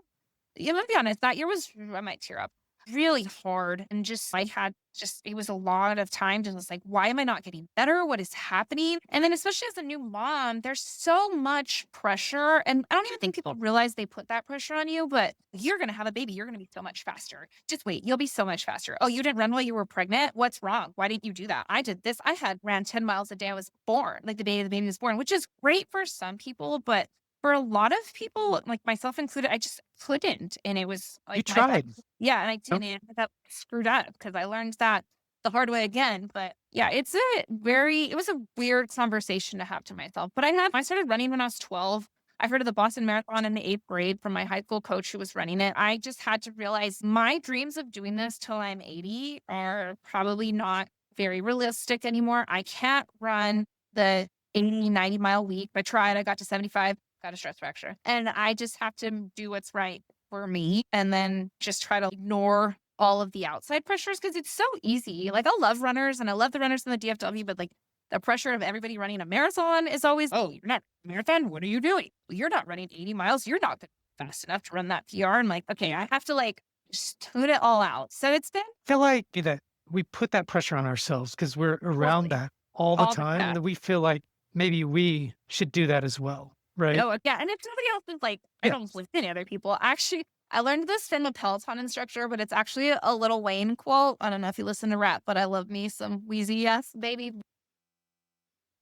S2: be honest, that year was I might tear up. Really hard and just I had just it was a lot of time to just like, why am I not getting better? What is happening? And then especially as a new mom, there's so much pressure. And I don't even think people realize they put that pressure on you, but you're gonna have a baby. You're gonna be so much faster. Just wait, you'll be so much faster. Oh, you didn't run while you were pregnant? What's wrong? Why didn't you do that? I did this. I had ran 10 miles a day. I was born, like the baby was born, which is great for some people, but for a lot of people, like myself included, I just couldn't. And it was
S1: You
S2: like
S1: tried.
S2: yeah, and I
S1: Nope.
S2: did, and I got screwed up because I learned that the hard way again. But yeah, it was a weird conversation to have to myself. But I started running when I was 12. I heard of the Boston Marathon in the 8th grade from my high school coach who was running it. I just had to realize my dreams of doing this till I'm 80 are probably not very realistic anymore. I can't run the 80, 90-mile week. I tried, I got to 75, got a stress fracture. And I just have to do what's right for me and then just try to ignore all of the outside pressures because it's so easy. Like I love runners and I love the runners in the DFW, but like the pressure of everybody running a marathon is always, oh, you're not a marathon. What are you doing? Well, you're not running 80 miles. You're not fast enough to run that PR. And like, okay, I have to like just tune it all out. So it's been
S1: I feel like that we put that pressure on ourselves because we're around
S2: totally
S1: that all the
S2: all the
S1: time, and
S2: time.
S1: that we feel like maybe we should do that as well, right?
S2: Oh, yeah, and if somebody else is like, I
S1: Yeah.
S2: don't listen to other people. Actually, I learned this from a Peloton instructor, but it's actually a Lil Wayne quote. I don't know if you listen to rap, but I love me some Wheezy Yes, baby.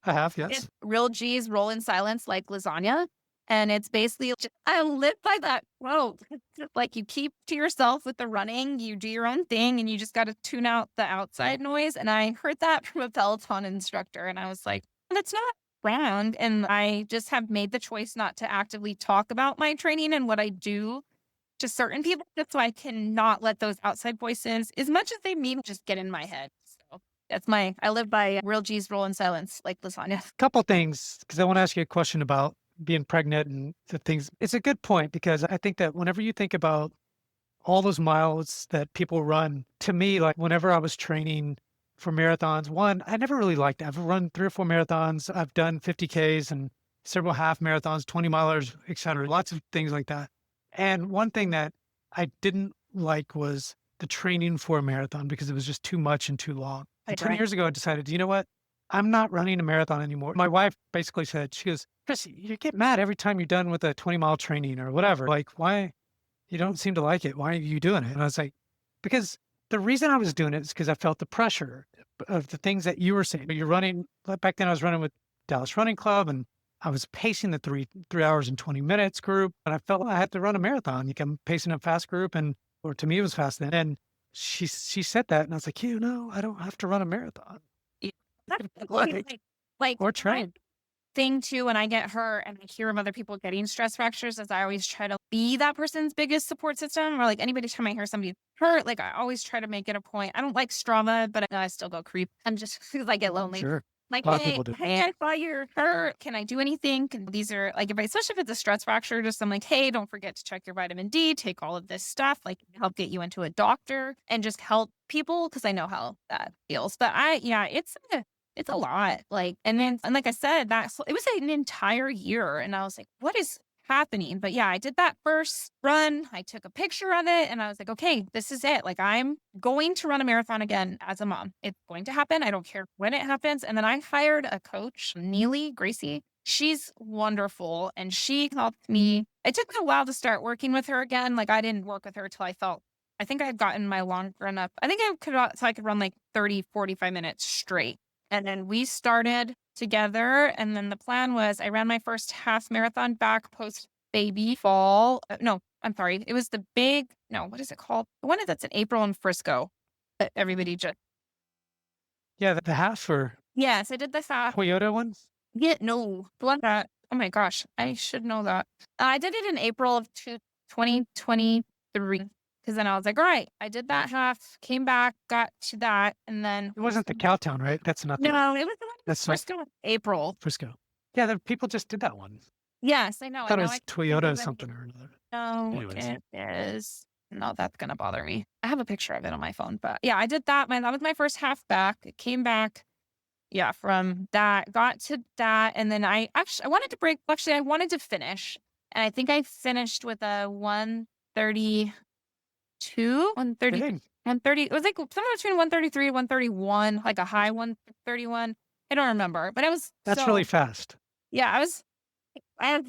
S1: I have,
S2: It's
S1: yes.
S2: real G's roll in silence like lasagna. And it's basically, I live by that quote. It's just like you keep to yourself with the running, you do your own thing, and you just got to tune out the outside noise. And I heard that from a Peloton instructor, and I was like, that's not wrong. And I just have made the choice not to actively talk about my training and what I do to certain people. That's why I cannot let those outside voices, as much as they mean, just get in my head. So I live by real G's roll in silence like lasagna.
S1: Couple things, because I want to ask you a question about being pregnant and the things. It's a good point because I think that whenever you think about all those miles that people run, to me, like whenever I was training for marathons, one, I never really liked it. I've run 3 or 4 marathons. I've done 50Ks and several half marathons, 20 milers, et cetera, lots of things like that. And one thing that I didn't like was the training for a marathon because it was just too much and too long. And 10
S2: Right.
S1: years ago, I decided, you know what? I'm not running a marathon anymore. My wife basically said, she goes, Chris, you get mad every time you're done with a 20-mile training or whatever. Like, why? You don't seem to like it. Why are you doing it? And I was like, because The reason I was doing it is because I felt the pressure of the things that you were saying. You're running back then I was running with Dallas Running Club and I was pacing the 3 hours and 20 minutes group, and I felt I had to run a marathon. I'm pacing a fast group and or to me it was fast then. And she said that and I was like, I don't have to run a marathon.
S2: Yeah. That's
S1: like,
S2: like
S1: or
S2: my
S1: train.
S2: thing too when I get hurt and I hear of other people getting stress fractures is I always try to be that person's biggest support system or like anybody time I hear somebody hurt, like I always try to make it a point. I don't like Strava, but I still go creep. I'm just because I get lonely.
S1: Sure.
S2: Like,
S1: A lot of people do.
S2: hey, I saw you're hurt. Can I do anything? These are like, especially if it's a stress fracture, just I'm like, hey, don't forget to check your vitamin D, take all of this stuff, like help get you into a doctor and just help people because I know how that feels. But it's a lot. Like, and like I said, it was an entire year. And I was like, what is happening? But yeah, I did that first run. I took a picture of it and I was like, okay, this is it. Like, I'm going to run a marathon again as a mom. It's going to happen. I don't care when it happens. And then I hired a coach, Neely Gracie. She's wonderful. And she helped me. It took me a while to start working with her again. Like, I didn't work with her till I think I had gotten my long run up. I think I could run like 30, 45 minutes straight. And then we started together. And then the plan was I ran my first half marathon back post baby fall. No, I'm sorry. It was what is it called? The one that's in April in Frisco. That everybody just,
S1: Yeah, the half or
S2: yes, I did the half.
S1: Toyota ones.
S2: Yeah, no, the one that, oh my gosh, I should know that. I did it in April of 2023. Because then I was like, all right, I did that half, came back, got to that, and then
S1: It wasn't the Cowtown, right? That's not the
S2: no, it was the one in
S1: that's
S2: Frisco in April.
S1: Frisco. Yeah, the people just did that one.
S2: Yes, I know.
S1: I thought
S2: And
S1: it
S2: now
S1: was
S2: I can't think
S1: Toyota
S2: of it.
S1: something or another.
S2: No,
S1: Anyways.
S2: it is. No, that's gonna bother me. I have a picture of it on my phone, but yeah, I did that. That was my first half back. It came back. Yeah, from that, got to that, and then I wanted to break. Actually, I wanted to finish, and I think I finished with a 132, 130,
S1: Dang,
S2: 130. It was like somewhere between 133 and 131, like a high 131. I don't remember, but it was
S1: that's
S2: so
S1: really fast.
S2: yeah. I was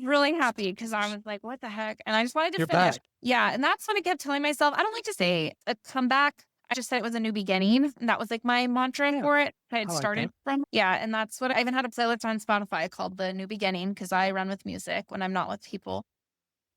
S2: really happy because I was like, what the heck? And I just wanted to
S1: You're
S2: finish.
S1: back.
S2: Yeah. And that's what I kept telling myself. I don't like to say a comeback. I just said it was a new beginning. And that was like my mantra
S1: Yeah,
S2: for it. I had
S1: I like
S2: started
S1: that.
S2: from. Yeah. And that's what I even had a playlist on Spotify called The New Beginning because I run with music when I'm not with people.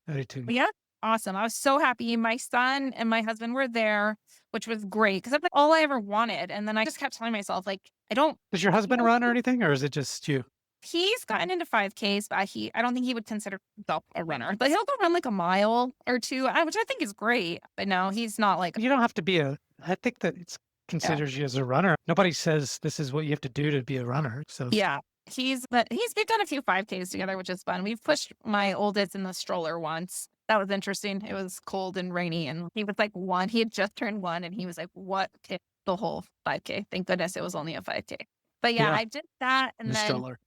S1: I do too.
S2: But yeah. Awesome. I was so happy. My son and my husband were there, which was great because that's like all I ever wanted. And then I just kept telling myself, like, I don't.
S1: Does your husband run or anything, or is it just you?
S2: He's gotten into 5Ks, but I don't think he would consider himself a runner. But he'll go run like a mile or two, which I think is great. But no, he's not like,
S1: You don't have to be I think that it considers you as a runner. Nobody says this is what you have to do to be a runner. So
S2: yeah. We've done a few 5Ks together, which is fun. We've pushed my oldest in the stroller once. That was interesting. It was cold and rainy, and he was like one. He had just turned one, and he was like, "What?" The whole 5K. Thank goodness it was only a 5K. But yeah,
S1: yeah,
S2: I did that, and
S1: the
S2: then
S1: stroller.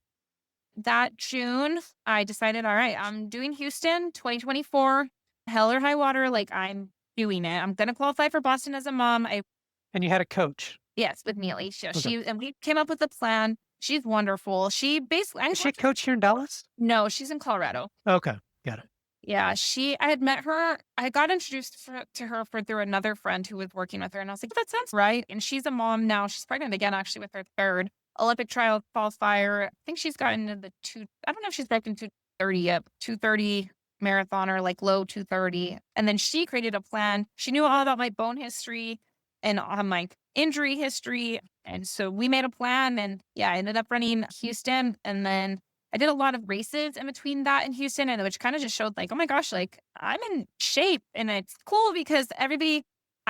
S2: that June, I decided, all right, I'm doing Houston 2024, hell or high water. Like, I'm doing it. I'm going to qualify for Boston as a mom.
S1: And you had a coach.
S2: Yes, with Neely.
S1: Okay.
S2: And we came up with a plan. She's wonderful. She basically,
S1: Is she a coach here in Dallas?
S2: no, she's in Colorado.
S1: Okay, got it.
S2: Yeah, I had met her. I got introduced to her through another friend who was working with her. And I was like, that sounds right. And she's a mom now. She's pregnant again, actually, with her third Olympic trial qualifier. I think she's gotten into I don't know if she's broken 230 yet, 230 marathoner, like low 230. And then she created a plan. She knew all about my bone history and my injury history. And so we made a plan. And yeah, I ended up running Houston. And then I did a lot of races in between that and Houston, and which kind of just showed like, oh my gosh, like I'm in shape. And it's cool because I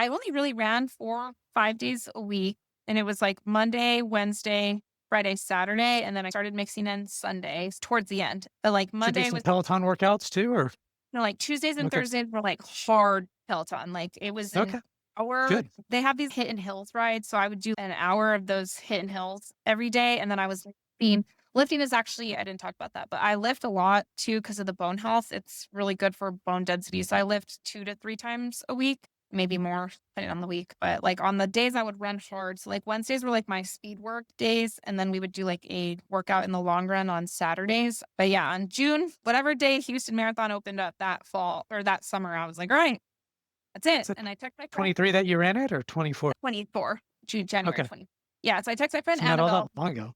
S2: only really ran 5 days a week. And it was like Monday, Wednesday, Friday, Saturday. And then I started mixing in Sundays towards the end. But like Monday
S1: Did you do
S2: was,
S1: some Peloton workouts too, or
S2: like Tuesdays and
S1: okay,
S2: Thursdays were like hard Peloton. Like it was an
S1: okay,
S2: hour.
S1: good.
S2: They have these hit and hills rides. So I would do an hour of those hit and hills every day. And then I was lifting is actually, I didn't talk about that, but I lift a lot too because of the bone health. It's really good for bone density. So I lift 2 to 3 times a week, maybe more depending on the week. But like on the days I would run hard. So like Wednesdays were like my speed work days. And then we would do like a workout in the long run on Saturdays. But yeah, on June, whatever day Houston Marathon opened up that fall or that summer, I was like, all right, That's it.
S1: Is it
S2: And I text my friend
S1: 23 that you ran it or 24?
S2: 24, January
S1: Okay.
S2: 20. Yeah. So I text my friend
S1: So not all that
S2: Annabelle.
S1: long ago.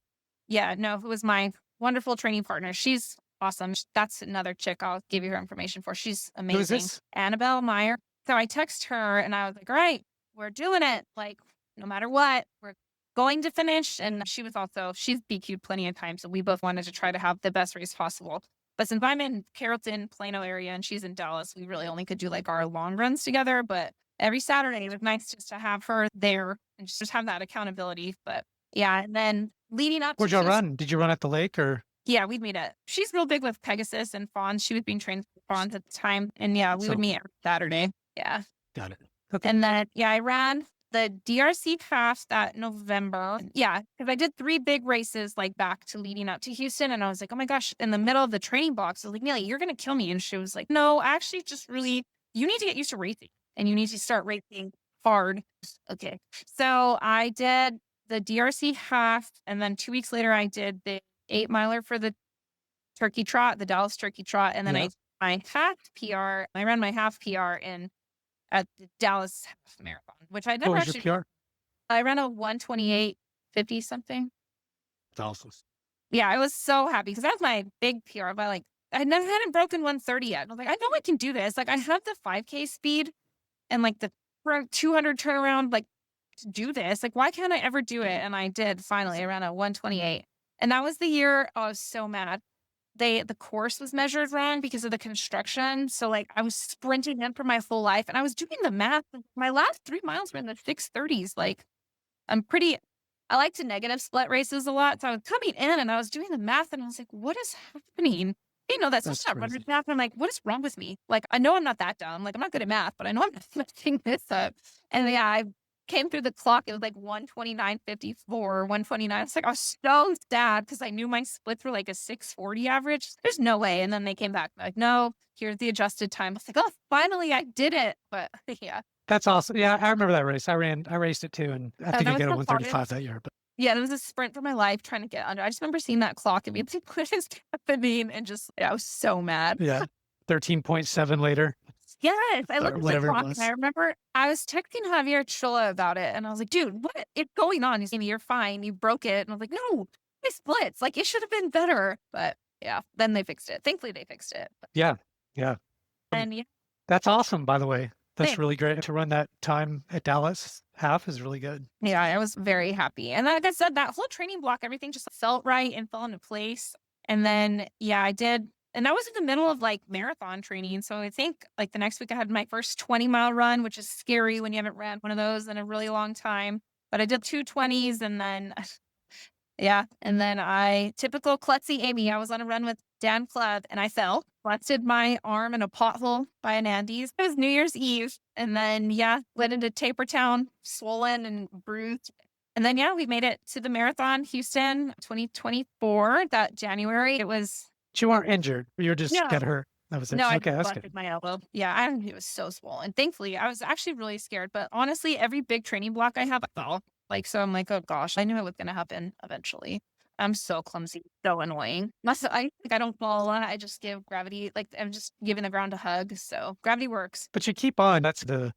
S2: Yeah, no, who was my wonderful training partner. She's awesome. That's another chick I'll give you her information for. She's
S1: Who is
S2: amazing.
S1: this?
S2: Annabelle Meyer. So I text her and I was like, all right, we're doing it. Like, no matter what, we're going to finish. And she was also, she's BQ'd plenty of times. So we both wanted to try to have the best race possible. But since I'm in Carrollton, Plano area, and she's in Dallas, we really only could do like our long runs together. But every Saturday, it was nice just to have her there and just have that accountability. But yeah, and then leading up to
S1: Where'd y'all
S2: Houston,
S1: run? Did you run at the lake or?
S2: yeah, we'd meet at. She's real big with Pegasus and fawns. She was being trained for fawns at the time, and yeah, we would
S1: So
S2: meet every Saturday. Yeah,
S1: got it. Okay.
S2: and then yeah, I ran the DRC fast that November. Yeah, because I did 3 big races like back to leading up to Houston, and I was like, oh my gosh, in the middle of the training box, I was like, Neely, you're gonna kill me, and she was like, no, I actually just really, you need to get used to racing, and you need to start racing hard. Okay, so I did the DRC half, and then 2 weeks later, I did the 8 miler for the turkey trot, the Dallas turkey trot, and then
S1: Yeah.
S2: my half PR. I ran my half PR in at the Dallas half marathon, which I
S1: What
S2: never
S1: was
S2: actually.
S1: your PR?
S2: I ran a 1:28:50 something.
S1: It's awesome.
S2: Yeah, I was so happy because that was my big PR. But like, I never hadn't broken 1:30 yet. I was like, I know I can do this. Like, I have the 5K speed and like the 200 turnaround, like to do this. Like, why can't I ever do it? And I did finally. I ran a 1:28, and that was the year I was so mad. The course was measured wrong because of the construction. So like I was sprinting in for my full life, and I was doing the math. My last 3 miles were in the 6:30s. Like I'm pretty, I like to negative split races a lot. So I was coming in and I was doing the math and I was like, what is happening? You know, that's
S1: That's
S2: just not runner's
S1: crazy.
S2: math. I'm like, what is wrong with me? Like, I know I'm not that dumb. Like, I'm not good at math, but I know I'm not messing this up. And yeah, I came through the clock. It was like 1:29:54, 1:29. It's like, I was so sad because I knew my splits were like a 6:40 average. There's no way. And then they came back like, no, here's the adjusted time. I was like, oh, finally I did it. But yeah,
S1: That's awesome. Yeah, I remember that race. I raced it too, and I think
S2: that
S1: I
S2: was
S1: got a
S2: so hard.
S1: 135 that year. But
S2: Yeah, it was a sprint for my life trying to get under. I just remember seeing that clock and being like, what is happening? And just, yeah, I was so mad.
S1: yeah, 13.7 later
S2: Yes, I
S1: or
S2: looked at the
S1: whatever it
S2: clock and I
S1: was.
S2: remember I was texting Javier Chola about it. And I was like, dude, what is going on? He's like, you're fine. You broke it. And I was like, no, my splits. Like, it should have been better. But yeah, then they fixed it. Thankfully, they fixed it.
S1: Yeah, yeah.
S2: And yeah,
S1: That's awesome, by the way. That's
S2: thanks.
S1: really great to run that time at Dallas. Half is really good.
S2: Yeah, I was very happy. And like I said, that whole training block, everything just felt right and fell into place. And then, yeah, I did. And that was in the middle of like marathon training. So I think like the next week I had my first 20-mile run, which is scary when you haven't ran one of those in a really long time. But I did 2:20s and then yeah. And then typical klutzy Amy, I was on a run with Dan Club and I fell, busted my arm in a pothole by an Andes. It was New Year's Eve. And then, yeah, went into Taper Town, swollen and bruised. And then, yeah, we made it to the marathon, Houston 2024, that January. It was,
S1: But you weren't injured. You were just
S2: no,
S1: got hurt. That was it.
S2: no, I
S1: Okay, that's
S2: busted
S1: good.
S2: my elbow. Yeah, it was so swollen. Thankfully, I was actually really scared. But honestly, every big training block I have, I fell. Like, so I'm like, oh gosh, I knew it was going to happen eventually. I'm so clumsy, so annoying. I don't fall a lot. I just give gravity, like I'm just giving the ground a hug. So gravity works.
S1: But you keep on. That's the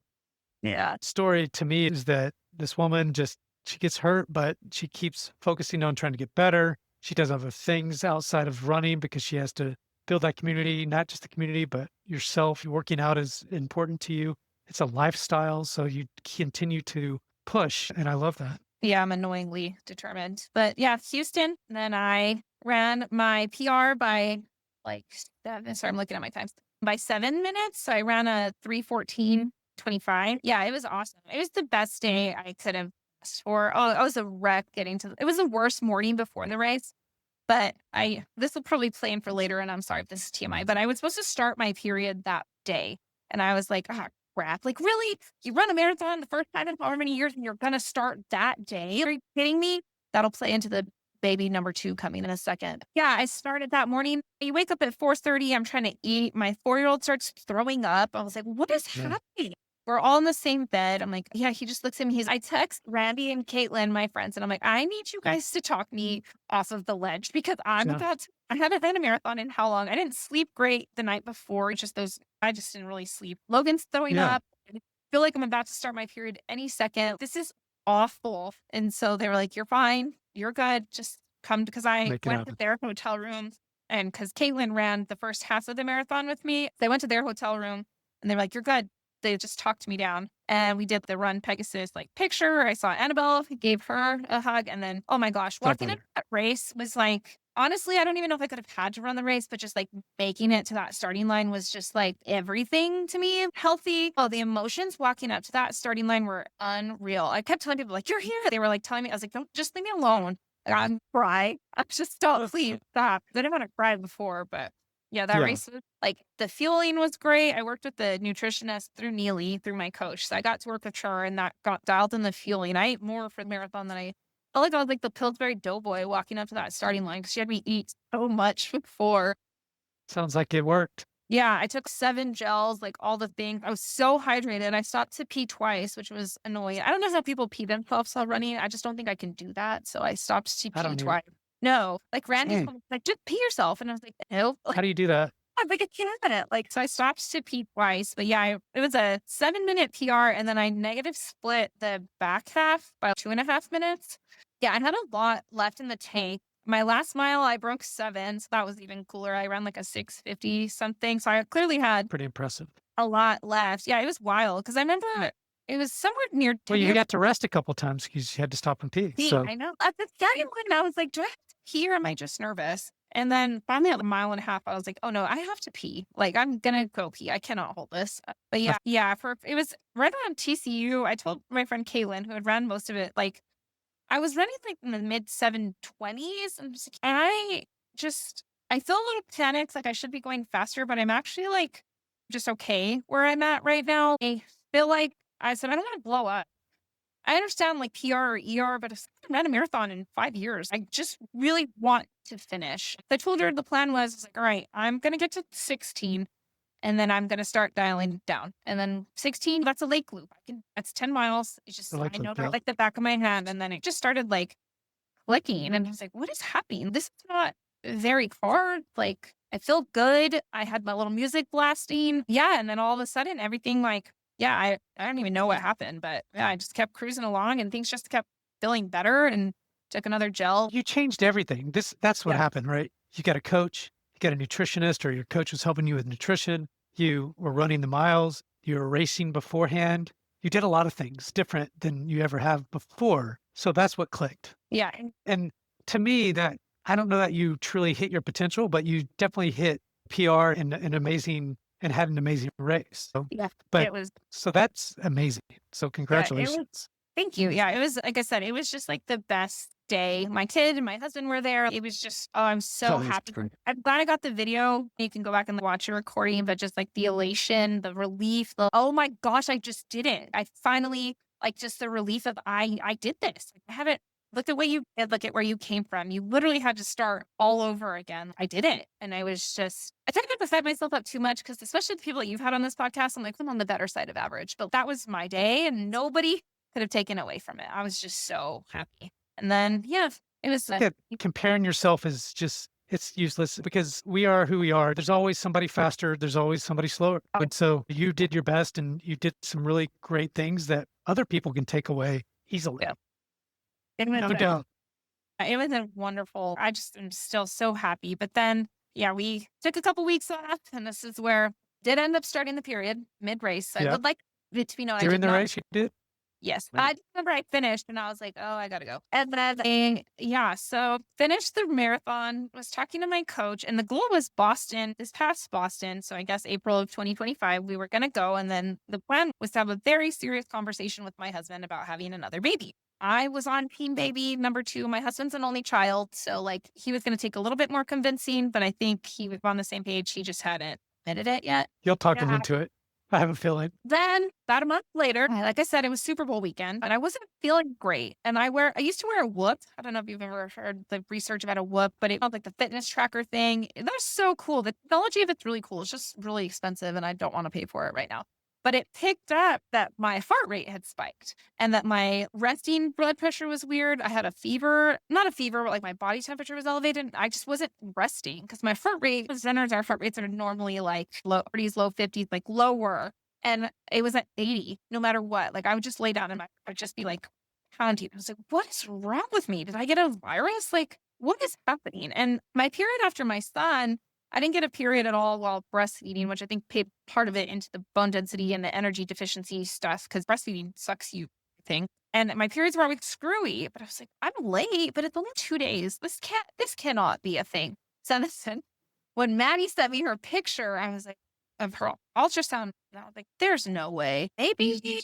S2: Yeah.
S1: story to me is that this woman just, she gets hurt, but she keeps focusing on trying to get better. She does other things outside of running because she has to build that community, not just the community, but yourself. Working out is important to you. It's a lifestyle. So you continue to push. And I love that.
S2: Yeah, I'm annoyingly determined. But yeah, Houston. Then I ran my PR by like 7. Sorry, I'm looking at my times. By 7 minutes. So I ran a 3:14:25. Yeah, it was awesome. It was the best day I could have asked for. Oh, I was a wreck it was the worst morning before the race. But this will probably play in for later. And I'm sorry if this is TMI, but I was supposed to start my period that day. And I was like, ah, crap. Like, really? You run a marathon the first time in however many years and you're going to start that day? Are you kidding me? That'll play into the baby number 2 coming in a second. Yeah, I started that morning. You wake up at 4:30. I'm trying to eat. My 4-year-old starts throwing up. I was like, what is
S1: Yeah.
S2: happening? We're all in the same bed. I'm like, yeah, he just looks at me. I text Randy and Caitlin, my friends, and I'm like, I need you guys to talk me off of the ledge because
S1: Yeah.
S2: I haven't done a marathon in how long? I didn't sleep great the night before. It's just I just didn't really sleep. Logan's throwing
S1: Yeah.
S2: up. feel like I'm about to start my period any second. This is awful. And so they were like, you're fine. You're good. Just come, because I
S1: Make it
S2: went to
S1: happen.
S2: their hotel room, and because Caitlin ran the first half of the marathon with me, they went to their hotel room and they were like, you're good. They just talked me down, and we did the Run Pegasus like picture. I saw Annabelle, gave her a hug. And then, oh my gosh,
S1: Talk
S2: walking
S1: about
S2: into
S1: it.
S2: that race was like, honestly, I don't even know if I could have had to run the race, but just like making it to that starting line was just like everything to me. Healthy. Oh, the emotions walking up to that starting line were unreal. I kept telling people like, you're here. They were like telling me, I was like, don't, just leave me alone. Like, I'm cry. I'm just stop, please stop. I didn't want to cry before, but yeah, that
S1: Yeah.
S2: race was like, the fueling was great. I worked with the nutritionist through Neely, through my coach. So I got to work with her, and that got dialed in the fueling. I ate more for the marathon than I felt like. I was like the Pillsbury Doughboy walking up to that starting line, because she had me eat so much before.
S1: Sounds like it worked.
S2: Yeah, I took 7 gels, like all the things. I was so hydrated. I stopped to pee twice, which was annoying. I don't know how people pee themselves while running. I just don't think I can do that. So I stopped to
S1: I
S2: pee
S1: don't either.
S2: twice. No, like Randy
S1: Dang.
S2: told me, like, just pee yourself. And I was like, no,
S1: How do you do that?
S2: I'm like, I can't. Like, so I stopped to pee twice. But yeah, it was a 7-minute PR, and then I negative split the back half by 2.5 minutes. Yeah, I had a lot left in the tank. My last mile, I broke 7. So that was even cooler. I ran like a 6:50 something. So I clearly had
S1: Pretty impressive.
S2: a lot left. Yeah, it was wild, because I remember it was somewhere near
S1: Well,
S2: 10
S1: you
S2: years.
S1: got to rest a couple times because you had to stop and pee.
S2: Pee,
S1: So
S2: I know. At the second one, I was like, do I have to pee, or am I just nervous? And then finally at a mile and a half, I was like, oh no, I have to pee. Like, I'm gonna go pee. I cannot hold this. But yeah,
S1: that's
S2: it was right around TCU. I told my friend Kaylin, who had run most of it, like, I was running like in the mid 7:20s. And I feel a little panicked, like I should be going faster, but I'm actually like just okay where I'm at right now. I feel like I said, I don't want to blow up. I understand like PR or ER, but if I ran a marathon in 5 years, I just really want to finish. I told her the plan was like, all right, I'm going to get to 16, and then I'm going to start dialing down. And then 16, that's a lake loop. That's 10 miles. It's just,
S1: the
S2: I
S1: like
S2: know
S1: loop.
S2: that
S1: Yeah.
S2: like the back of my hand. And then it just started like clicking. And I was like, what is happening? This is not very hard. Like, I feel good. I had my little music blasting. Yeah. And then all of a sudden, everything like, yeah, I don't even know what happened, but yeah, I just kept cruising along, and things just kept feeling better, and took another gel.
S1: You changed everything. That's what
S2: Yeah.
S1: happened, right? You got a coach, you got a nutritionist, or your coach was helping you with nutrition. You were running the miles, you were racing beforehand. You did a lot of things different than you ever have before. So that's what clicked.
S2: Yeah.
S1: And to me, that I don't know that you truly hit your potential, but you definitely hit PR and an amazing and had an amazing race. So,
S2: Yeah.
S1: but
S2: It was,
S1: so that's amazing. So
S2: yeah, it was,
S1: congratulations.
S2: thank you. Yeah. It was, like I said, it was just like the best day. My kid and my husband were there. It was just, oh, I'm so
S1: Oh, that's
S2: happy.
S1: great.
S2: I'm glad I got the video. You can go back and watch a recording, but just like the elation, the relief, oh my gosh, I just did it. I finally, like, just the relief of I did this. Like, I haven't looked at what you did, look at where you came from. You literally had to start all over again. I did it. And I was just, I tend not to set myself up too much, because especially the people that you've had on this podcast, I'm like, I'm on the better side of average. But that was my day, and nobody could have taken away from it. I was just so happy. And then, yeah, it was,
S1: Yeah, comparing yourself is just it's useless because we are who we are. There's always somebody faster, there's always somebody slower. And so you did your best and you did some really great things that other people can take away easily.
S2: Yeah. it was,
S1: No
S2: a,
S1: doubt.
S2: it was a wonderful, I just am still so happy. But then, yeah, we took a couple weeks off, and this is where did end up starting the period mid race. I
S1: Yeah.
S2: would like it to be known, I
S1: During
S2: did
S1: the
S2: not.
S1: race you did?
S2: Yes.
S1: Right.
S2: I remember I finished, and I was like, oh, I gotta go. And then, yeah, so finished the marathon, was talking to my coach, and the goal was Boston, this past Boston. So I guess April of 2025, we were gonna go. And then the plan was to have a very serious conversation with my husband about having another baby. I was on team baby number 2. My husband's an only child. So like, he was gonna take a little bit more convincing, but I think he was on the same page. He just hadn't admitted it yet.
S1: You'll talk him
S2: Yeah.
S1: into it. I have a feeling.
S2: Then about a month later, like I said, it was Super Bowl weekend, and I wasn't feeling great. And I used to wear a Whoop. I don't know if you've ever heard the research about a Whoop, but it called like the fitness tracker thing. That's so cool. The technology of it's really cool. It's just really expensive, and I don't want to pay for it right now. But it picked up that my heart rate had spiked, and that my resting blood pressure was weird. I had a fever, not a fever, but like my body temperature was elevated. I just wasn't resting, because my heart rate, our heart rates are normally like low 40s, low 50s, like lower. and it was at 80 no matter what. Like I would just lay down and I'd just be like pounding. I was like, what is wrong with me? Did I get a virus? Like, what is happening? And my period after my son, I didn't get a period at all while breastfeeding, which I think paid part of it into the bone density and the energy deficiency stuff because breastfeeding sucks you, I think. And my periods were always screwy, but I was like, I'm late, but it's only 2 days. This cannot be a thing. So listen, when Maddie sent me her picture, I was like, of her ultrasound, and I was like, there's no way. Maybe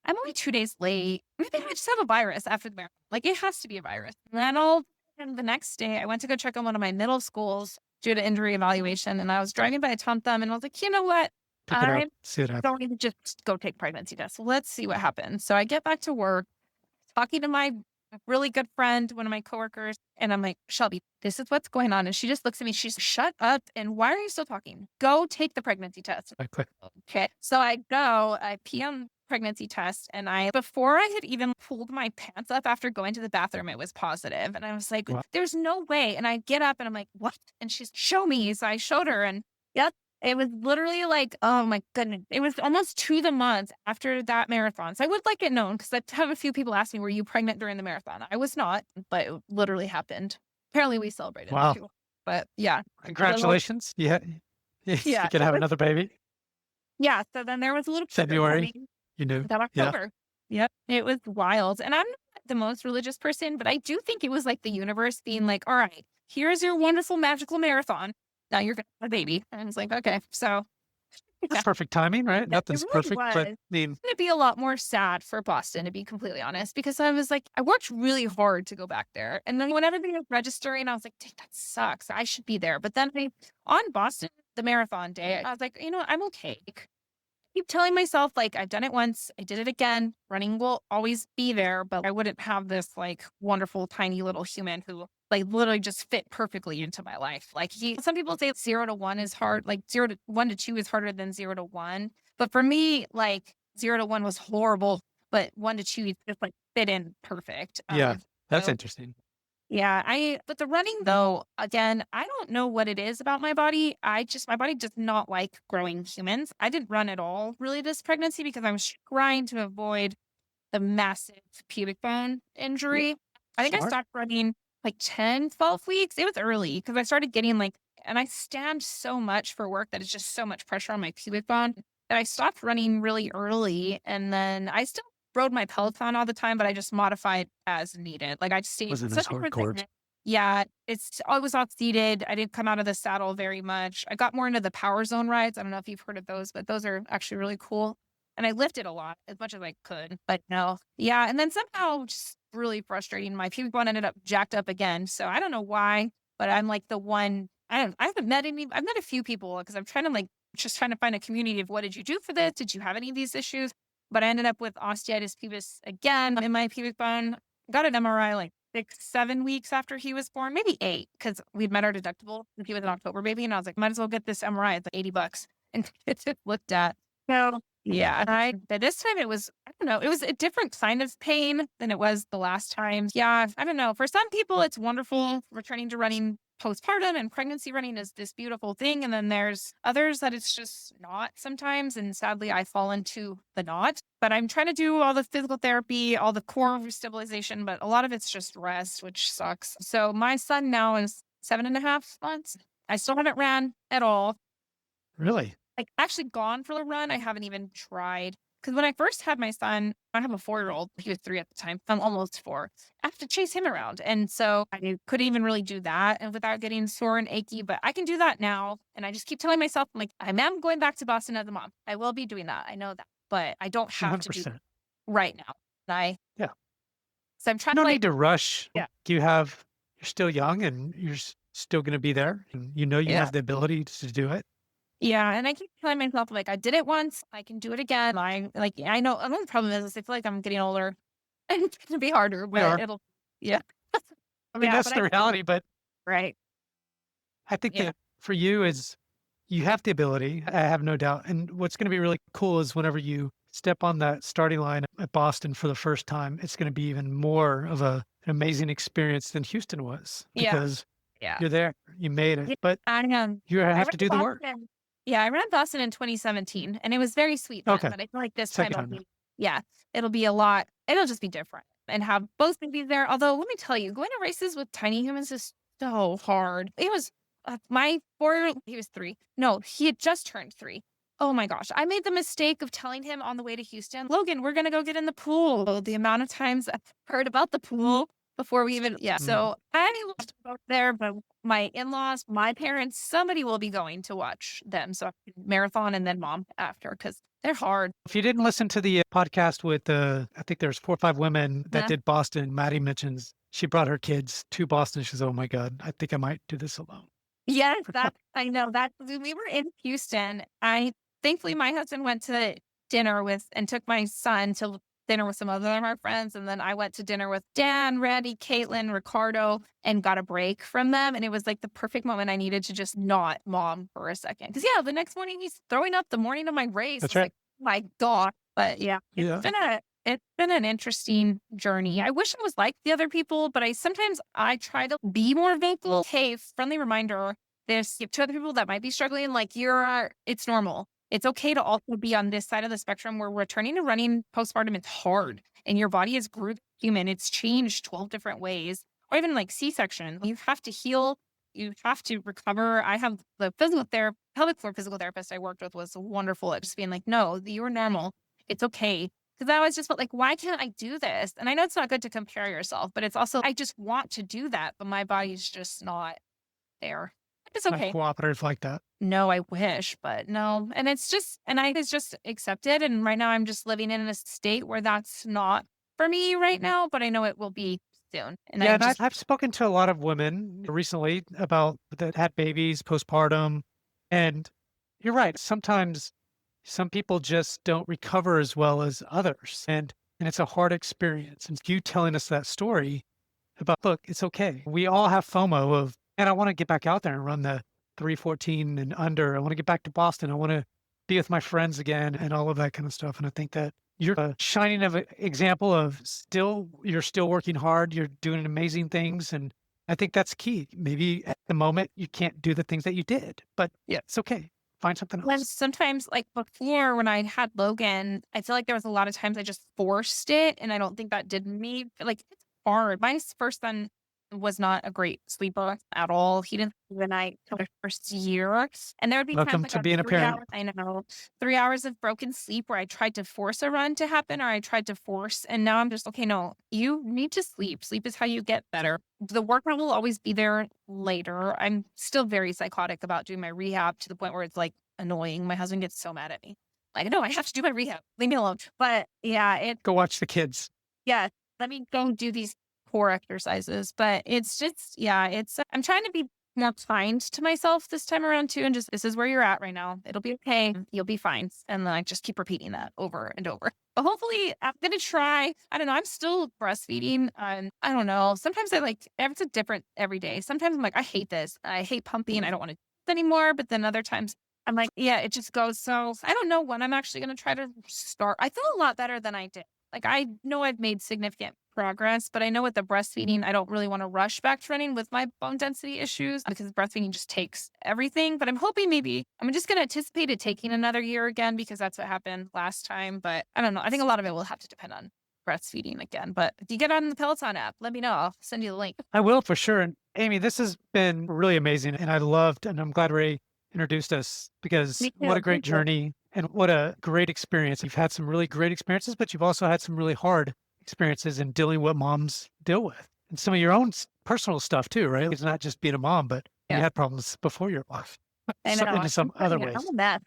S2: I'm only 2 days late. Maybe I just have a virus after the marathon. Like it has to be a virus. And the next day I went to go check on one of my middle schools due to injury evaluation. And I was driving by a Tom Thumb and I was like, you know what?
S1: Pick it up,
S2: I
S1: see what happens.
S2: don't need to just go take pregnancy tests. Let's see what happens. So I get back to work, talking to my really good friend, one of my coworkers, and I'm like, Shelby, this is what's going on. And she just looks at me. She's shut up. And why are you still talking? Go take the pregnancy test.
S1: I quit.
S2: Okay. So I pee on pregnancy test. And before I had even pulled my pants up after going to the bathroom, it was positive. And I was like,
S1: Wow.
S2: there's no way. And I get up and I'm like, what? And she's, show me. So I showed her and yep. It was literally like, oh my goodness. It was almost to the month after that marathon. So I would like it known because I have a few people ask me, were you pregnant during the marathon? I was not, but it literally happened. Apparently we celebrated.
S1: Wow.
S2: Too. But yeah.
S1: Congratulations. Yeah.
S2: Yeah.
S1: You could have another baby.
S2: Yeah. So then there was a little
S1: February. You knew.
S2: That October. Yep. It was wild. And I'm not the most religious person, but I do think it was like the universe being like, all right, here's your wonderful magical marathon. Now you're going to have a baby. And I was like, okay. So
S1: That's perfect timing, right? Nothing's
S2: really
S1: perfect,
S2: was.
S1: but I mean,
S2: going to be a lot more sad for Boston, to be completely honest, because I was like, I worked really hard to go back there. And then when everything was registering, I was like, dang, that sucks. I should be there. But then on Boston, the marathon day, I was like, you know what? I'm okay. Keep telling myself, like, I've done it once. I did it again. Running will always be there, but I wouldn't have this like wonderful, tiny little human who like literally just fit perfectly into my life. Like some people say 0 to 1 is hard, like 1 to 2 is harder than 0 to 1. But for me, like 0 to 1 was horrible, but 1 to 2 just like fit in perfect.
S1: yeah, that's
S2: so
S1: interesting.
S2: yeah, but the running though, again, I don't know what it is about my body. My body does not like growing humans. I didn't run at all really this pregnancy because I was trying to avoid the massive pubic bone injury. I think I
S1: Smart.
S2: stopped running like 10, 12 weeks. It was early because I started getting and I stand so much for work that it's just so much pressure on my pubic bone that I stopped running really early. And then I still rode my Peloton all the time, but I just modified as needed. Like I just stayed.
S1: Wasn't as hardcore.
S2: Yeah, I was all seated. I didn't come out of the saddle very much. I got more into the power zone rides. I don't know if you've heard of those, but those are actually really cool. And I lifted a lot as much as I could, but no. Yeah. And then somehow just really frustrating. My pubic bone ended up jacked up again. So I don't know why, but I'm like the one, I haven't met I've met a few people because I'm trying to just trying to find a community of what did you do for this? Did you have any of these issues? But I ended up with osteitis pubis again in my pubic bone. Got an MRI like 6, 7 weeks after he was born, maybe 8, because we'd met our deductible if he was an October baby. And I was like, might as well get this MRI. It's like $80 and it's looked at. So yeah, but this time it was, I don't know, it was a different kind of pain than it was the last time. Yeah, I don't know. For some people, it's wonderful returning to running postpartum, and pregnancy running is this beautiful thing. And then there's others that it's just not sometimes. And sadly, I fall into the not. But I'm trying to do all the physical therapy, all the core stabilization, but a lot of it's just rest, which sucks. So my son now is 7.5 months. I still haven't ran at all.
S1: Really?
S2: Like actually gone for a run. I haven't even tried. Because when I first had my son, I have a 4-year-old. He was 3 at the time. I'm almost 4. I have to chase him around. And so I couldn't even really do that and without getting sore and achy. But I can do that now. And I just keep telling myself, I'm like, I am going back to Boston as a mom. I will be doing that. I know that. But I don't have
S1: 100%.
S2: to do that right now.
S1: Yeah.
S2: So I'm trying
S1: You don't
S2: to
S1: need to rush.
S2: Yeah.
S1: You're still young and you're still going to be there. And you know you have the ability to do it.
S2: Yeah, and I keep telling myself, like, I did it once, I can do it again. I know, another problem is I feel like I'm getting older and it's going to be harder, but it'll, yeah.
S1: I mean, that's the reality, but
S2: right.
S1: I think that for you is you have the ability, I have no doubt. And what's going to be really cool is whenever you step on that starting line at Boston for the first time, it's going to be even more of an amazing experience than Houston was because you're there, you made it, but
S2: I
S1: you have to do the work.
S2: Yeah, I ran Boston in 2017 and it was very sweet then,
S1: Okay.
S2: but I feel like this time
S1: Second time now.
S2: yeah, it'll be a lot, it'll just be different and have both babies there. Although let me tell you, going to races with tiny humans is so hard. It was my 4 he was 3. No, he had just turned 3. Oh my gosh. I made the mistake of telling him on the way to Houston, Logan, we're going to go get in the pool. Oh, the amount of times I've heard about the pool before we even, yeah.
S1: Mm.
S2: So I love to go there, but my in-laws, my parents, somebody will be going to watch them. So I can marathon and then mom after because they're hard.
S1: If you didn't listen to the podcast with I think there's 4 or 5 women that
S2: Yeah.
S1: did Boston, Maddie mentions she brought her kids to Boston. She says, "Oh my God, I think I might do this alone."
S2: Yes, that I know that when we were in Houston, I thankfully my husband went to dinner with and took my son to dinner with some other of our friends. And then I went to dinner with Dan, Randy, Caitlin, Ricardo, and got a break from them. And it was like the perfect moment I needed to just not mom for a second. Cause yeah, the next morning he's throwing up the morning of my race.
S1: That's
S2: It's
S1: right.
S2: like, my God. But yeah,
S1: Yeah.
S2: it's been an interesting journey. I wish I was like the other people, but sometimes I try to be more vocal. Hey, friendly reminder, there's 2 other people that might be struggling. Like it's normal. It's okay to also be on this side of the spectrum where returning to running postpartum, it's hard and your body is grew human. It's changed 12 different ways, or even like C-section. You have to heal. You have to recover. I have the pelvic floor physical therapist I worked with was wonderful at just being like, no, you're normal. It's okay. Because I always just felt like, why can't I do this? And I know it's not good to compare yourself, but it's also, I just want to do that, but my body's just not there. It's
S1: Not
S2: okay.
S1: cooperative like that.
S2: No, I wish, but no. And it's just accepted. And right now I'm just living in a state where that's not for me right now, but I know it will be soon. And
S1: Yeah,
S2: I'm
S1: and
S2: just,
S1: I've spoken to a lot of women recently about that had babies, postpartum, and you're right. Sometimes some people just don't recover as well as others, and it's a hard experience. And you telling us that story about, look, it's okay. We all have FOMO of, and I want to get back out there and run the 314 and under. I want to get back to Boston. I want to be with my friends again and all of that kind of stuff. And I think that you're a shining of example of you're still working hard. You're doing amazing things. And I think that's key. Maybe at the moment you can't do the things that you did, but yeah, it's okay. Find something
S2: when
S1: else.
S2: sometimes like before when I had Logan, I feel like there was a lot of times I just forced it. And I don't think that did me like it's hard. My first son was not a great sleeper at all. He didn't sleep the night till the first year. And there would be times
S1: Welcome
S2: like
S1: to
S2: on
S1: being a
S2: 3 hours,
S1: parent.
S2: I know, 3 hours of broken sleep where I tried to force a run to happen or I tried to force. And now I'm just, okay, no, you need to sleep. Sleep is how you get better. The workout will always be there later. I'm still very psychotic about doing my rehab to the point where it's like annoying. My husband gets so mad at me. Like, no, I have to do my rehab. Leave me alone. But yeah,
S1: Go watch the kids.
S2: yeah, let me go do these core exercises. But it's just, yeah, I'm trying to be more kind to myself this time around too. And just, this is where you're at right now. It'll be okay. You'll be fine. And then I just keep repeating that over and over. But hopefully I'm going to try. I don't know. I'm still breastfeeding. I don't know. Sometimes it's a different every day. Sometimes I'm like, I hate this. I hate pumping. I don't want to do it anymore. But then other times I'm like, yeah, it just goes. So I don't know when I'm actually going to try to start. I feel a lot better than I did. Like, I know I've made significant progress, but I know with the breastfeeding, I don't really want to rush back to running with my bone density issues because breastfeeding just takes everything. But I'm hoping maybe I'm just going to anticipate it taking another year again because that's what happened last time. But I don't know. I think a lot of it will have to depend on breastfeeding again. But if you get on the Peloton app, let me know. I'll send you the link.
S1: I will for sure. And Amy, this has been really amazing. And I loved, and I'm glad Ray introduced us because
S2: Me
S1: what
S2: too.
S1: a great
S2: Thank you.
S1: journey and what a great experience. You've had some really great experiences, but you've also had some really hard experiences in dealing with what moms deal with and some of your own personal stuff too, right? It's not just being a mom, but you
S2: Yeah,
S1: had problems before your wife
S2: I know.
S1: in some other
S2: I'm
S1: ways.
S2: a mess.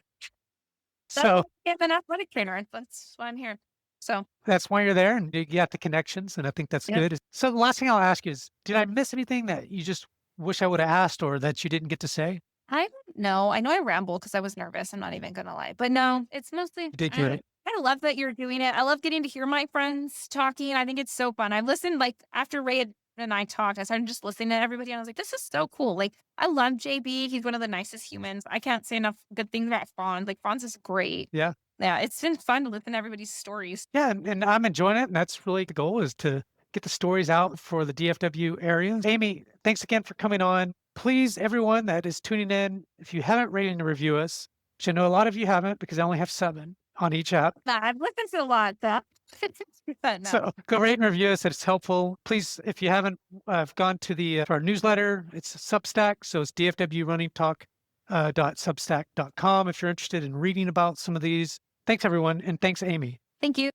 S2: That's why
S1: So
S2: I have an athletic trainer. That's why I'm here. So,
S1: that's why you're there and you got the connections. And I think that's
S2: yeah.
S1: good. So the last thing I'll ask you is, did I miss anything that you just wish I would have asked or that you didn't get to say?
S2: I don't know. I know I ramble because I was nervous. I'm not even gonna lie. But no, it's mostly
S1: You did great.
S2: I love that you're doing it. I love getting to hear my friends talking. I think it's so fun. I've listened like after and I talked, I started just listening to everybody and I was like, this is so cool. Like I love JB. He's one of the nicest humans. I can't say enough good things about Franz. Like Franz is great.
S1: Yeah.
S2: Yeah, it's been fun to listen to everybody's stories.
S1: Yeah, and I'm enjoying it, and that's really the goal is to get the stories out for the DFW area. Amy, thanks again for coming on. Please, everyone that is tuning in, if you haven't rated and review us, which I know a lot of you haven't because I only have 7 on each app.
S2: Nah, I've listened to a lot. So. But no.
S1: So go rate and review us. It's helpful. Please, if you haven't gone to to our newsletter, it's Substack. So it's dfwrunningtalk.substack.com if you're interested in reading about some of these. Thanks, everyone. And thanks, Amy.
S2: Thank you.